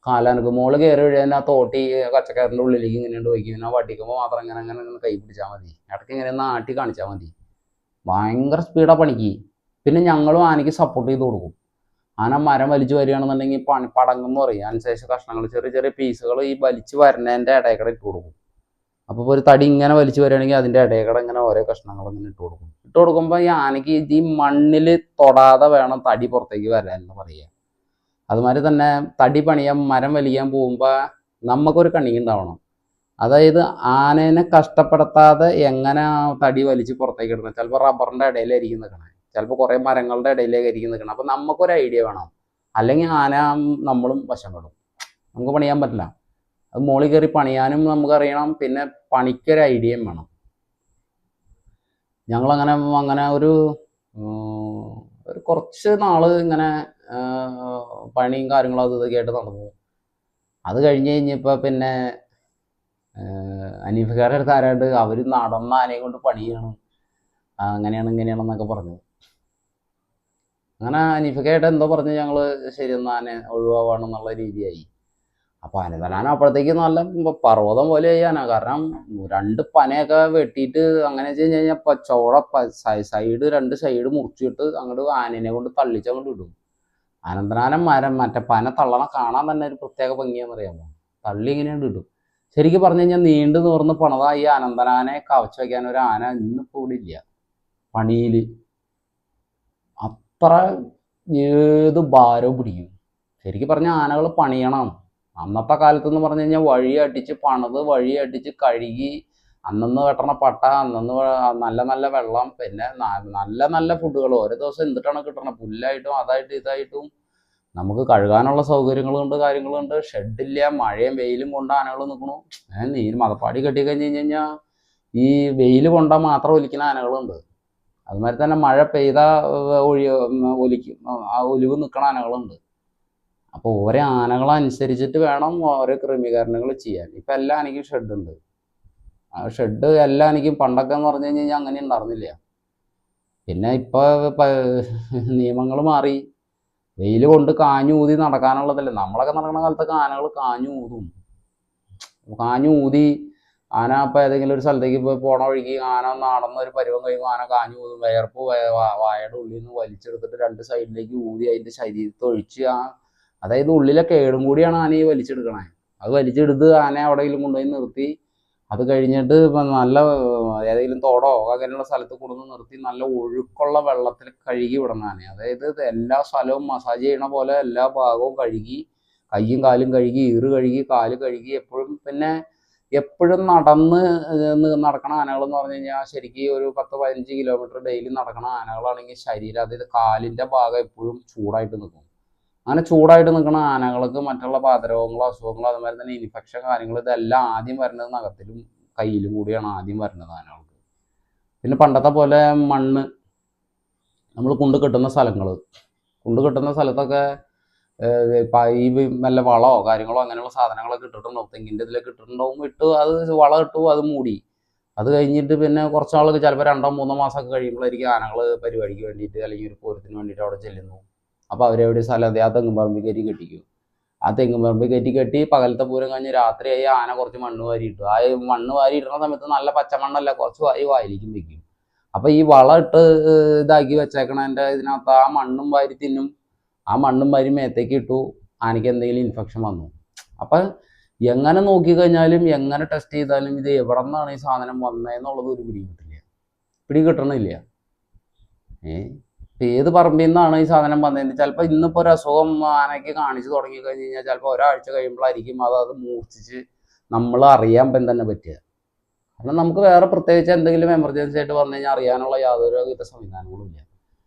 കാലനക്ക് മുകളിൽ കയറി കഴിഞ്ഞാൽ ആ തോട്ടി കച്ചക്കയറിൻ്റെ ഉള്ളിലേക്ക് ഇങ്ങനെ വയ്ക്കും. ഇങ്ങനെ വടിക്കുമ്പോൾ മാത്രം ഇങ്ങനെ അങ്ങനെ ഇങ്ങനെ കൈ പിടിച്ചാൽ മതി. ഇടയ്ക്ക് ഇങ്ങനെ നാട്ടി കാണിച്ചാൽ മതി. ഭയങ്കര സ്പീഡാണ് പണിക്ക്. പിന്നെ ഞങ്ങളും ആനയ്ക്ക് സപ്പോർട്ട് ചെയ്ത് കൊടുക്കും. ആന മരം വലിച്ചു വരികയാണെന്നുണ്ടെങ്കിൽ പടങ്ങെന്ന് പറയും. അനുശേഷ കഷ്ണങ്ങൾ ചെറിയ ചെറിയ പീസുകൾ ഈ വലിച്ചു വരണേൻ്റെ ഇടയ്ക്കടെ ഇട്ട് കൊടുക്കും. അപ്പോൾ ഒരു തടി ഇങ്ങനെ വലിച്ചു വരികയാണെങ്കിൽ അതിൻ്റെ ഇടയ്ക്കടെ ഇങ്ങനെ ഓരോ കഷ്ണങ്ങൾ ഇങ്ങനെ ഇട്ട് കൊടുക്കും. ഇട്ട് കൊടുക്കുമ്പോൾ ഈ ആനയ്ക്ക് ഈ മണ്ണിൽ തൊടാതെ വേണം തടി പുറത്തേക്ക് വരാൻ എന്ന് പറയുക. അതുമാതിരി തന്നെ തടി പണിയാൻ മരം വലിക്കാൻ പോകുമ്പോൾ നമുക്കൊരു കണ്ണിങ് ഉണ്ടാവണം. അതായത് ആനേനെ കഷ്ടപ്പെടുത്താതെ എങ്ങനെ തടി വലിച്ച് പുറത്തേക്ക് ഇടണം. ചിലപ്പോൾ റബ്ബറിൻ്റെ ഇടയിലായിരിക്കും നിൽക്കണേ, ചിലപ്പോൾ കുറേ മരങ്ങളുടെ ഇടയിലേക്കായിരിക്കും നിൽക്കണം. അപ്പം നമുക്കൊരു ഐഡിയ വേണം. അല്ലെങ്കിൽ ആന നമ്മളും വശം പെടും, നമുക്ക് പണിയാൻ പറ്റില്ല. അത് മുകളിൽ കയറി പണിയാനും നമുക്കറിയണം, പിന്നെ പണിക്കൊരു ഐഡിയയും വേണം. ഞങ്ങളങ്ങനെ അങ്ങനെ ഒരു കുറച്ച് നാൾ ഇങ്ങനെ പണിയും കാര്യങ്ങളും അത് ഇതൊക്കെ ആയിട്ട് നടന്നു. അത് കഴിഞ്ഞ് കഴിഞ്ഞപ്പോൾ പിന്നെ അനീഫക്കാരുടെ അടുത്ത് ആരാണ്ട് അവർ നടന്ന ആനയെ കൊണ്ട് പണി ചെയ്യണം, അങ്ങനെയാണ് ഇങ്ങനെയാണെന്നൊക്കെ പറഞ്ഞു. അങ്ങനെ അനീഫക്കായിട്ട് എന്തോ പറഞ്ഞ് ഞങ്ങൾ ശരി എന്നാൽ ആന ഒഴിവാണെന്നുള്ള രീതിയായി. അപ്പോൾ അനന്തനാന അപ്പോഴത്തേക്ക് നല്ല പർവ്വതം പോലെ ചെയ്യാനാ. കാരണം 2 പനയൊക്കെ വെട്ടിയിട്ട് അങ്ങനെ വെച്ച് കഴിഞ്ഞ് കഴിഞ്ഞാൽ ചോട സൈഡ് 2 സൈഡ് മുറിച്ചിട്ട് അങ്ങോട്ട് ആനേനെ കൊണ്ട് തള്ളിച്ചങ്ങോട്ട് ഇടും. അനന്തനാന മരം മറ്റേ പന തള്ളണ കാണാൻ തന്നെ ഒരു പ്രത്യേക ഭംഗിയാണെന്നറിയാമോ. തള്ളി ഇങ്ങനെയാണ് ഇടും. ശരിക്കും പറഞ്ഞു കഴിഞ്ഞാൽ നീണ്ടു നിവർന്ന് പണതാ ഈ അനന്തനാനെ കവച്ച് വയ്ക്കാൻ ഒരു ആന ഇന്നിപ്പോൾ ഇവിടെ ഇല്ല പണിയിൽ. അത്ര ഏത് ഭാരവും പിടിക്കും. ശരിക്കും പറഞ്ഞാൽ ആനകൾ പണിയണം. അന്നത്തെ കാലത്തെന്ന് പറഞ്ഞു കഴിഞ്ഞാൽ വഴി അടിച്ച് പണിത് വഴി അടിച്ച് കഴുകി അന്നന്ന് വെട്ടണ പട്ട, അന്നന്ന് നല്ല നല്ല വെള്ളം, പിന്നെ നല്ല നല്ല ഫുഡുകൾ ഓരോ ദിവസം എന്തിട്ടാണ് കിട്ടണം. പുല്ലായിട്ടും അതായിട്ടും ഇതായിട്ടും നമുക്ക് കഴുകാനുള്ള സൗകര്യങ്ങളുണ്ട്, കാര്യങ്ങളുണ്ട്. ഷെഡില്ല, മഴയും വെയിലും കൊണ്ട് ആനകൾ നിൽക്കണു. നീര് മതപ്പാടി കെട്ടി കഴിഞ്ഞ് കഴിഞ്ഞാൽ ഈ വെയിൽ കൊണ്ടാൽ മാത്രം ഒലിക്കുന്ന ആനകളുണ്ട്. അതുമാതിരി തന്നെ മഴ പെയ്താൽ ഒലിക്കും, ആ ഒലിവ് നിൽക്കണ ആനകളുണ്ട്. അപ്പോൾ ഓരോ ആനകളനുസരിച്ചിട്ട് വേണം ഓരോ ക്രമീകരണങ്ങൾ ചെയ്യാൻ. ഇപ്പം എല്ലാ ആനയ്ക്കും ഷെഡുണ്ട്. ആ ഷെഡ് എല്ലാ ആനയ്ക്കും പണ്ടൊക്കെ എന്ന് പറഞ്ഞു കഴിഞ്ഞാൽ അങ്ങനെ ഉണ്ടായിരുന്നില്ല. പിന്നെ ഇപ്പോൾ നിയമങ്ങൾ മാറി. വെയിൽ കൊണ്ട് കാഞ്ഞു ഊതി നടക്കാനുള്ളതല്ലേ. നമ്മളൊക്കെ നടക്കുന്ന കാലത്തൊക്കെ ആനകൾ കാഞ്ഞു ഊതും. കാഞ്ഞു ഊതി ആന ഇപ്പോൾ ഏതെങ്കിലും ഒരു സ്ഥലത്തേക്ക് പോണ വഴിക്ക് ആന നടന്ന ഒരു പരുവം കഴിയുമ്പോൾ ആന കാഞ്ഞു ഊതും. വിയർപ്പ് വായയുടെ ഉള്ളിൽ നിന്ന് വലിച്ചെടുത്തിട്ട് 2 സൈഡിലേക്ക് ഊതി അതിൻ്റെ ശരീരത്തെ ഒഴിച്ച് അതായത് ഉള്ളിലെ കേടും കൂടിയാണ് ആനയെ വലിച്ചെടുക്കണേ. അത് വലിച്ചെടുത്ത് ആന എവിടെയെങ്കിലും കൊണ്ടുപോയി നിർത്തി അത് കഴിഞ്ഞിട്ട് നല്ല ഏതെങ്കിലും തോടോ അങ്ങനെയുള്ള സ്ഥലത്ത് കൊണ്ടുവന്ന് നിർത്തി നല്ല ഒഴുക്കുള്ള വെള്ളത്തിൽ കഴുകി വിടണം ആനയെ. അതായത് എല്ലാ സ്ഥലവും മസാജ് ചെയ്യണ പോലെ എല്ലാ ഭാഗവും കഴുകി, കയ്യും കാലും കഴുകി, ഈറ് കഴുകി, കാല് കഴുകി. എപ്പോഴും നടക്കണ ആനകളെന്ന് പറഞ്ഞു കഴിഞ്ഞാൽ ശരിക്കും ഒരു 10-15 കിലോമീറ്റർ ഡെയിലി നടക്കണ ആനകളാണെങ്കിൽ ശരീരം, അതായത് കാലിൻ്റെ ഭാഗം എപ്പോഴും ചൂടായിട്ട് നിൽക്കും. അങ്ങനെ ചൂടായിട്ട് നിൽക്കുന്ന ആനകൾക്ക് മറ്റുള്ള പാതരോഗങ്ങളോ അസുഖങ്ങളോ അതുമാതിരി തന്നെ ഇൻഫെക്ഷൻ കാര്യങ്ങൾ ഇതെല്ലാം ആദ്യം വരുന്നത് നഖത്തിലും കയ്യിലും കൂടിയാണ് ആദ്യം വരുന്നത് ആനകൾക്ക്. പിന്നെ പണ്ടത്തെ പോലെ മണ്ണ് നമ്മൾ കിട്ടുന്ന സ്ഥലത്തൊക്കെ ഈ വല്ല വളമോ കാര്യങ്ങളോ അങ്ങനെയുള്ള സാധനങ്ങളൊക്കെ ഇട്ടിട്ടുണ്ടാവും. തെങ്ങിൻ്റെ ഇതിലൊക്കെ ഇട്ടിട്ടുണ്ടാവും. അത് വളം ഇട്ടു, അത് മൂടി. അത് കഴിഞ്ഞിട്ട് പിന്നെ കുറച്ച് നാൾക്ക് ചിലപ്പോൾ 2-3 മാസമൊക്കെ കഴിയുമ്പോഴായിരിക്കും ആനകൾ പരിപാടിക്ക് വേണ്ടിയിട്ട് അല്ലെങ്കിൽ ഒരു പൂരത്തിന് വേണ്ടിയിട്ട് അവിടെ ചെല്ലുന്നു. അപ്പോൾ അവരെവിടെ സ്ഥലം ആ തെങ്ങും പറമ്പിൽ കയറ്റി കെട്ടിക്കും. ആ തെങ്ങും പറമ്പിൽ കയറ്റി പകലത്തെ പൂരം കഴിഞ്ഞ് രാത്രിയായി ആന കുറച്ച് മണ്ണ് വാരി ഇട്ടു. ആ മണ്ണ് വാരി ഇടുന്ന സമയത്ത് നല്ല പച്ചമണ്ണല്ല, കുറച്ച് വായിലേക്കും വെക്കും. അപ്പോൾ ഈ വളം ഇട്ട് ഇതാക്കി വെച്ചേക്കണതിൻ്റെ ഇതിനകത്ത് ആ മണ്ണും വാരി തിന്നും. ആ മണ്ണും വാരി മേത്തേക്ക് ഇട്ടു, ആനയ്ക്ക് എന്തെങ്കിലും ഇൻഫെക്ഷൻ വന്നു. അപ്പം എങ്ങനെ നോക്കിക്കഴിഞ്ഞാലും എങ്ങനെ ടെസ്റ്റ് ചെയ്താലും ഇത് എവിടെ നിന്നാണ് ഈ സാധനം വന്നതെന്നുള്ളത് ഒരു പിടി കിട്ടണില്ല. ഏത് പറമ്പിൽ നിന്നാണ് ഈ സാധനം വന്നതെന്ന് ചിലപ്പോൾ ഇന്നിപ്പോൾ ഒരു അസുഖം ആനയ്ക്ക് കാണിച്ചു തുടങ്ങി കഴിഞ്ഞ് കഴിഞ്ഞാൽ ചിലപ്പോൾ ഒരാഴ്ച കഴിയുമ്പോഴായിരിക്കും അത് മൂർച്ഛിച്ച് നമ്മൾ അറിയാൻ തന്നെ പറ്റുക. കാരണം നമുക്ക് വേറെ പ്രത്യേകിച്ച് എന്തെങ്കിലും എമർജൻസി ആയിട്ട് വന്നു കഴിഞ്ഞാൽ അറിയാനുള്ള യാതൊരു വിധ സംവിധാനങ്ങളും ഇല്ല.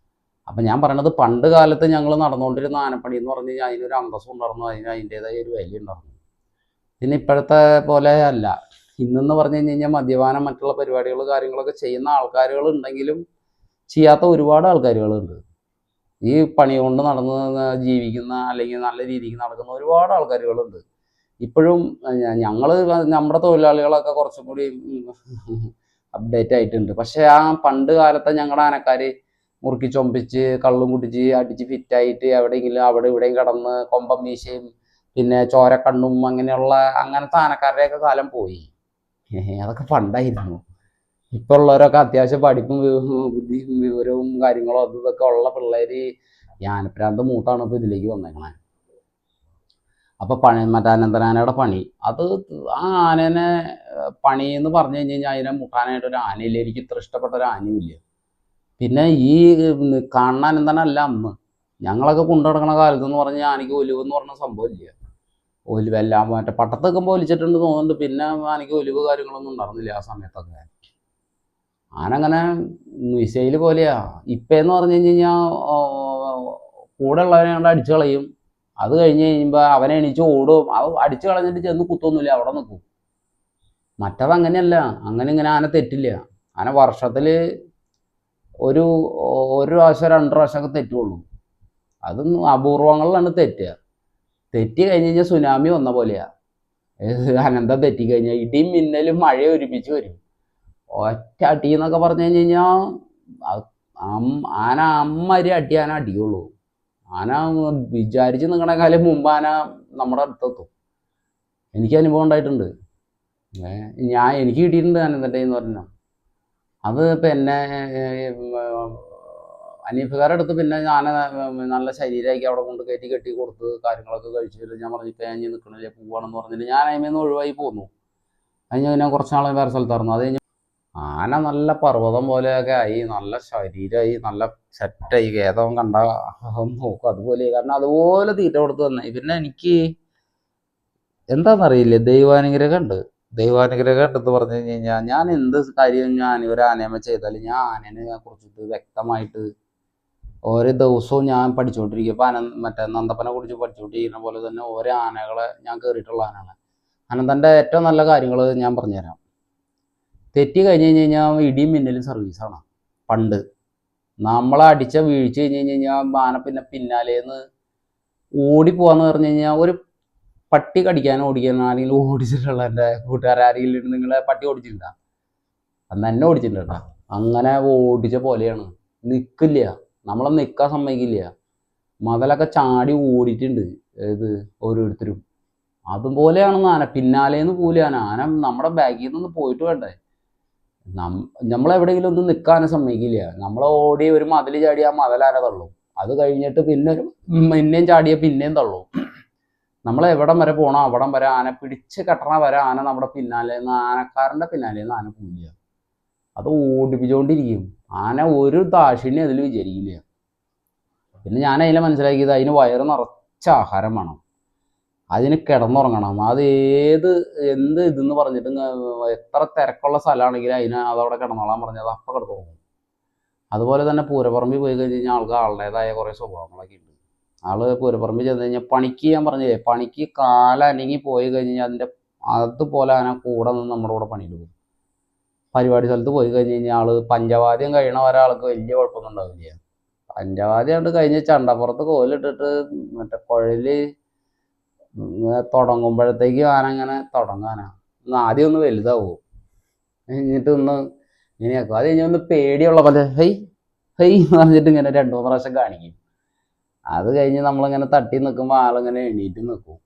അപ്പം ഞാൻ പറയണത് പണ്ട് കാലത്ത് ഞങ്ങൾ നടന്നുകൊണ്ടിരുന്ന ആനപ്പണി എന്ന് പറഞ്ഞു കഴിഞ്ഞാൽ അതിനൊരു അന്തസ്സം ഉണ്ടായിരുന്നു, അതിൻ്റെതായ ഒരു വില ഉണ്ടായിരുന്നു. പിന്നെ ഇപ്പോഴത്തെ പോലെ അല്ല. ഇന്നെന്ന് പറഞ്ഞു കഴിഞ്ഞാൽ മദ്യപാനം മറ്റുള്ള പരിപാടികൾ കാര്യങ്ങളൊക്കെ ചെയ്യുന്ന ആൾക്കാരുകൾ ഉണ്ടെങ്കിലും ചെയ്യാത്ത ഒരുപാട് ആൾക്കാരുകളുണ്ട്. ഈ പണി കൊണ്ട് നടന്ന് ജീവിക്കുന്ന അല്ലെങ്കിൽ നല്ല രീതിക്ക് നടക്കുന്ന ഒരുപാട് ആൾക്കാരുകളുണ്ട്. ഇപ്പോഴും ഞങ്ങൾ നമ്മുടെ തൊഴിലാളികളൊക്കെ കുറച്ചും കൂടി അപ്ഡേറ്റ് ആയിട്ടുണ്ട്. പക്ഷെ ആ പണ്ട് കാലത്തെ ഞങ്ങളുടെ ആനക്കാർ മുറുക്കി ചൊമ്പിച്ച് കള്ളും കുടിച്ച് അടിച്ച് ഫിറ്റായിട്ട് എവിടെയെങ്കിലും അവിടെ ഇവിടെയും കിടന്ന് കൊമ്പം മീശയും പിന്നെ ചോരക്കണ്ണും അങ്ങനത്തെ ആനക്കാരുടെയൊക്കെ കാലം പോയി. അതൊക്കെ പണ്ടായിരുന്നു. ഇപ്പോൾ ഉള്ളവരൊക്കെ അത്യാവശ്യം പഠിപ്പും ബുദ്ധിയും വിവരവും കാര്യങ്ങളും അതും ഇതൊക്കെ ഉള്ള പിള്ളേർ ഈ ആനപ്രാന്ത് മൂത്താണ് ഇപ്പോൾ ഇതിലേക്ക് വന്നേക്കണേ. അപ്പോൾ മറ്റേ അനന്തനാനയുടെ പണി അത് ആ ആനേനെ പണി എന്ന് പറഞ്ഞു കഴിഞ്ഞാൽ അതിനെ മുട്ടാനായിട്ട് ഒരു ആനയില്ല. എനിക്ക് ഇത്ര ഇഷ്ടപ്പെട്ട ഒരു ആനയും ഇല്ല. പിന്നെ ഈ കാണുന്ന അനന്തനല്ല അന്ന് ഞങ്ങളൊക്കെ കൊണ്ടുനടക്കണ കാലത്ത് എന്ന് പറഞ്ഞാൽ ആനയ്ക്ക് ഒലിവ് എന്ന് പറഞ്ഞ സംഭവം ഇല്ല. ഒലിവെല്ലാം മറ്റേ പട്ടത്തൊക്കെ ഒലിച്ചിട്ടുണ്ട് തോന്നുന്നുണ്ട്. പിന്നെ ആനയ്ക്ക് ഒലിവ് കാര്യങ്ങളൊന്നും ഉണ്ടായിരുന്നില്ല ആ സമയത്തൊക്കെ. ആനങ്ങനെ മിസൈൽ പോലെയാ. ഇപ്പേന്ന് പറഞ്ഞു കഴിഞ്ഞാൽ കൂടെ ഉള്ളവനെ കൊണ്ട് അടിച്ചു കളയും. അത് കഴിഞ്ഞ് കഴിയുമ്പോൾ അവനെ എണീച്ച് ഓടും. അത് അടിച്ചു കളഞ്ഞിട്ട് ചെന്ന് കുത്തൊന്നുമില്ല, അവിടെ നിൽക്കും. മറ്റത് അങ്ങനെയല്ല. അങ്ങനെ ഇങ്ങനെ ആന തെറ്റില്ല. ആന വർഷത്തിൽ ഒരു പ്രാവശ്യം 2 പ്രാവശ്യമൊക്കെ തെറ്റുള്ളൂ. അതൊന്നും അപൂർവങ്ങളിലാണ് തെറ്റുക. തെറ്റി കഴിഞ്ഞ് കഴിഞ്ഞാൽ സുനാമി വന്ന പോലെയാ. അനന്തം തെറ്റിക്കഴിഞ്ഞാൽ ഇടിയും മിന്നലും മഴയും ഒരുമിച്ച് വരും. ഒറ്റ അടി എന്നൊക്കെ പറഞ്ഞു കഴിഞ്ഞ് കഴിഞ്ഞാൽ ആന അമ്മരി അടി ആന അടിയുള്ളൂ. ആന വിചാരിച്ച് നിൽക്കണേക്കാളും മുമ്പ് ആന നമ്മുടെ അടുത്തെത്തും. എനിക്ക് അനുഭവം ഉണ്ടായിട്ടുണ്ട്. എനിക്ക് കിട്ടിയിട്ടുണ്ട് അനന്തൻ്റെ എന്ന് പറഞ്ഞാൽ. അത് ഇപ്പം എന്നെ അനീഫുകാരുടെ അടുത്ത് പിന്നെ ഞാൻ നല്ല ശരീരമാക്കി അവിടെ കൊണ്ട് കെട്ടി കൊടുത്ത് കാര്യങ്ങളൊക്കെ കഴിച്ചിട്ട് ഞാൻ പറഞ്ഞു ഇപ്പം ഞാൻ നിൽക്കണില്ല പോവാണെന്ന് പറഞ്ഞിട്ട് ഞാൻ അതിൽ നിന്ന് ഒഴിവായി പോന്നു. കഴിഞ്ഞ് ഞാൻ കുറച്ച് നാളെ വേറെ സ്ഥലത്തായിരുന്നു. അത് കഴിഞ്ഞ് ആന നല്ല പർവ്വതം പോലെയൊക്കെ ആയി, നല്ല ശരീരമായി, നല്ല സെറ്റായി. ഏതവൻ കണ്ട നോക്കും അതുപോലെ. കാരണം അതുപോലെ തീറ്റ കൊടുത്ത് തന്നെ. പിന്നെ എനിക്ക് എന്താണെന്നറിയില്ല, ദൈവാനുഗ്രഹം ഉണ്ട്. ദൈവാനുഗ്രഹം ഉണ്ടെന്ന് പറഞ്ഞു കഴിഞ്ഞാൽ ഞാൻ എന്ത് കാര്യം ഞാൻ ഒരു ആനയമ്മ ചെയ്താലും ഞാൻ ആനേനെ കുറിച്ചിട്ട് വ്യക്തമായിട്ട് ഓരോ ദിവസവും ഞാൻ പഠിച്ചുകൊണ്ടിരിക്കും. ഇപ്പം മറ്റേ നന്ദപ്പനെ കുറിച്ച് പഠിച്ചുകൊണ്ടിരിക്കുന്ന പോലെ തന്നെ ഓരോ ആനകളെ ഞാൻ കയറിയിട്ടുള്ള ആനകളെ അനന്തൻ്റെ ഏറ്റവും നല്ല കാര്യങ്ങൾ ഞാൻ പറഞ്ഞുതരാം. തെറ്റി കഴിഞ്ഞ് കഴിഞ്ഞാൽ ഇടിയും മിന്നലും സർവീസാണ്. പണ്ട് നമ്മളെ അടിച്ച വീഴ്ച കഴിഞ്ഞ് കഴിഞ്ഞാൽ ആന പിന്നെ പിന്നാലേന്ന് ഓടിപ്പോവാന്ന് പറഞ്ഞു കഴിഞ്ഞാൽ ഒരു പട്ടി കടിക്കാനോ ഓടിക്കാനോ ആരെങ്കിലും ഓടിച്ചിട്ടുള്ള എൻ്റെ കൂട്ടുകാരെങ്കിലും നിങ്ങളെ പട്ടി ഓടിച്ചിട്ടുണ്ടാ? അന്ന് എന്നെ ഓടിച്ചിട്ടുണ്ട് കേട്ടോ. അങ്ങനെ ഓടിച്ച പോലെയാണ്. നിൽക്കില്ല, നമ്മളെ നിൽക്കാൻ സമ്മതിക്കില്ല. മതിലൊക്കെ ചാടി ഓടിയിട്ടുണ്ട് ഏത് ഓരോരുത്തരും. അതുപോലെയാണെന്ന് ആന. പിന്നാലേന്ന് പോലും ആന നമ്മുടെ ബാഗിൽ നിന്ന് പോയിട്ട് വേണ്ടേ. നമ്മളെവിടെയെങ്കിലും ഒന്നും നിൽക്കാൻ സമ്മതിക്കില്ല. നമ്മൾ ഓടി ഒരു മതിൽ ചാടി ആ മതിലാന തള്ളും. അത് കഴിഞ്ഞിട്ട് പിന്നെയും ചാടിയ പിന്നെയും തള്ളും. നമ്മളെവിടം വരെ പോകണോ അവിടം വരെ ആന പിടിച്ച് കെട്ടണ വരെ ആന നമ്മുടെ പിന്നാലേന്ന് ആനക്കാരൻ്റെ പിന്നാലേന്ന് ആന പോവില്ല. അത് ഓടിപ്പിച്ചുകൊണ്ടിരിക്കും. ആന ഒരു ദാക്ഷിണ്യം അതിൽ വിചാരിക്കില്ല. പിന്നെ ഞാൻ അതിനെ മനസ്സിലാക്കിയത് അതിന് വയറ് നിറച്ച ആഹാരം വേണം, അതിന് കിടന്നുറങ്ങണം. അത് എന്ത് ഇതെന്ന് പറഞ്ഞിട്ട് എത്ര തിരക്കുള്ള സ്ഥലമാണെങ്കിലും അതവിടെ കിടന്നോളാൻ പറഞ്ഞത് അപ്പം കിടന്നുറങ്ങും. അതുപോലെ തന്നെ പൂരപ്പറമ്പിൽ പോയി കഴിഞ്ഞ് കഴിഞ്ഞാൽ ആൾക്ക് ആളുടേതായ കുറേ സ്വഭാവങ്ങളൊക്കെ ഉണ്ട്. ആള് പൂരപ്പറമ്പിൽ ചെന്ന് കഴിഞ്ഞാൽ പണിക്ക് ഞാൻ പറഞ്ഞില്ലേ, പണിക്ക് കാലനങ്ങി പോയി കഴിഞ്ഞ് കഴിഞ്ഞാൽ അതുപോലെ ആന കൂടെ നിന്ന് നമ്മുടെ കൂടെ പണിയിൽ പോകും. പരിപാടി സ്ഥലത്ത് പോയി കഴിഞ്ഞ് കഴിഞ്ഞാൽ ആള് പഞ്ചവാദ്യം കഴിയണ ഒരാൾക്ക് വലിയ കുഴപ്പമൊന്നും ഉണ്ടാവില്ല. പഞ്ചവാദ്യം കൊണ്ട് കഴിഞ്ഞ് ചണ്ടപ്പുറത്ത് കോലിട്ടിട്ട് മറ്റേ കുഴല് തുടങ്ങുമ്പോഴത്തേക്കും ആന അങ്ങനെ തുടങ്ങാനാ ആദ്യം ഒന്ന് വലുതാവും, കഴിഞ്ഞിട്ട് ഒന്ന് ഇങ്ങനെയാക്കും. അത് കഴിഞ്ഞ് ഒന്ന് പേടിയുള്ള പോലെ ഹെയ് ഹെയ് എന്ന് പറഞ്ഞിട്ട് ഇങ്ങനെ 2-3 പ്രാവശ്യം കാണിക്കും. അത് കഴിഞ്ഞ് നമ്മളിങ്ങനെ തട്ടി നിൽക്കുമ്പോൾ ആളിങ്ങനെ എണീറ്റ് നിൽക്കും.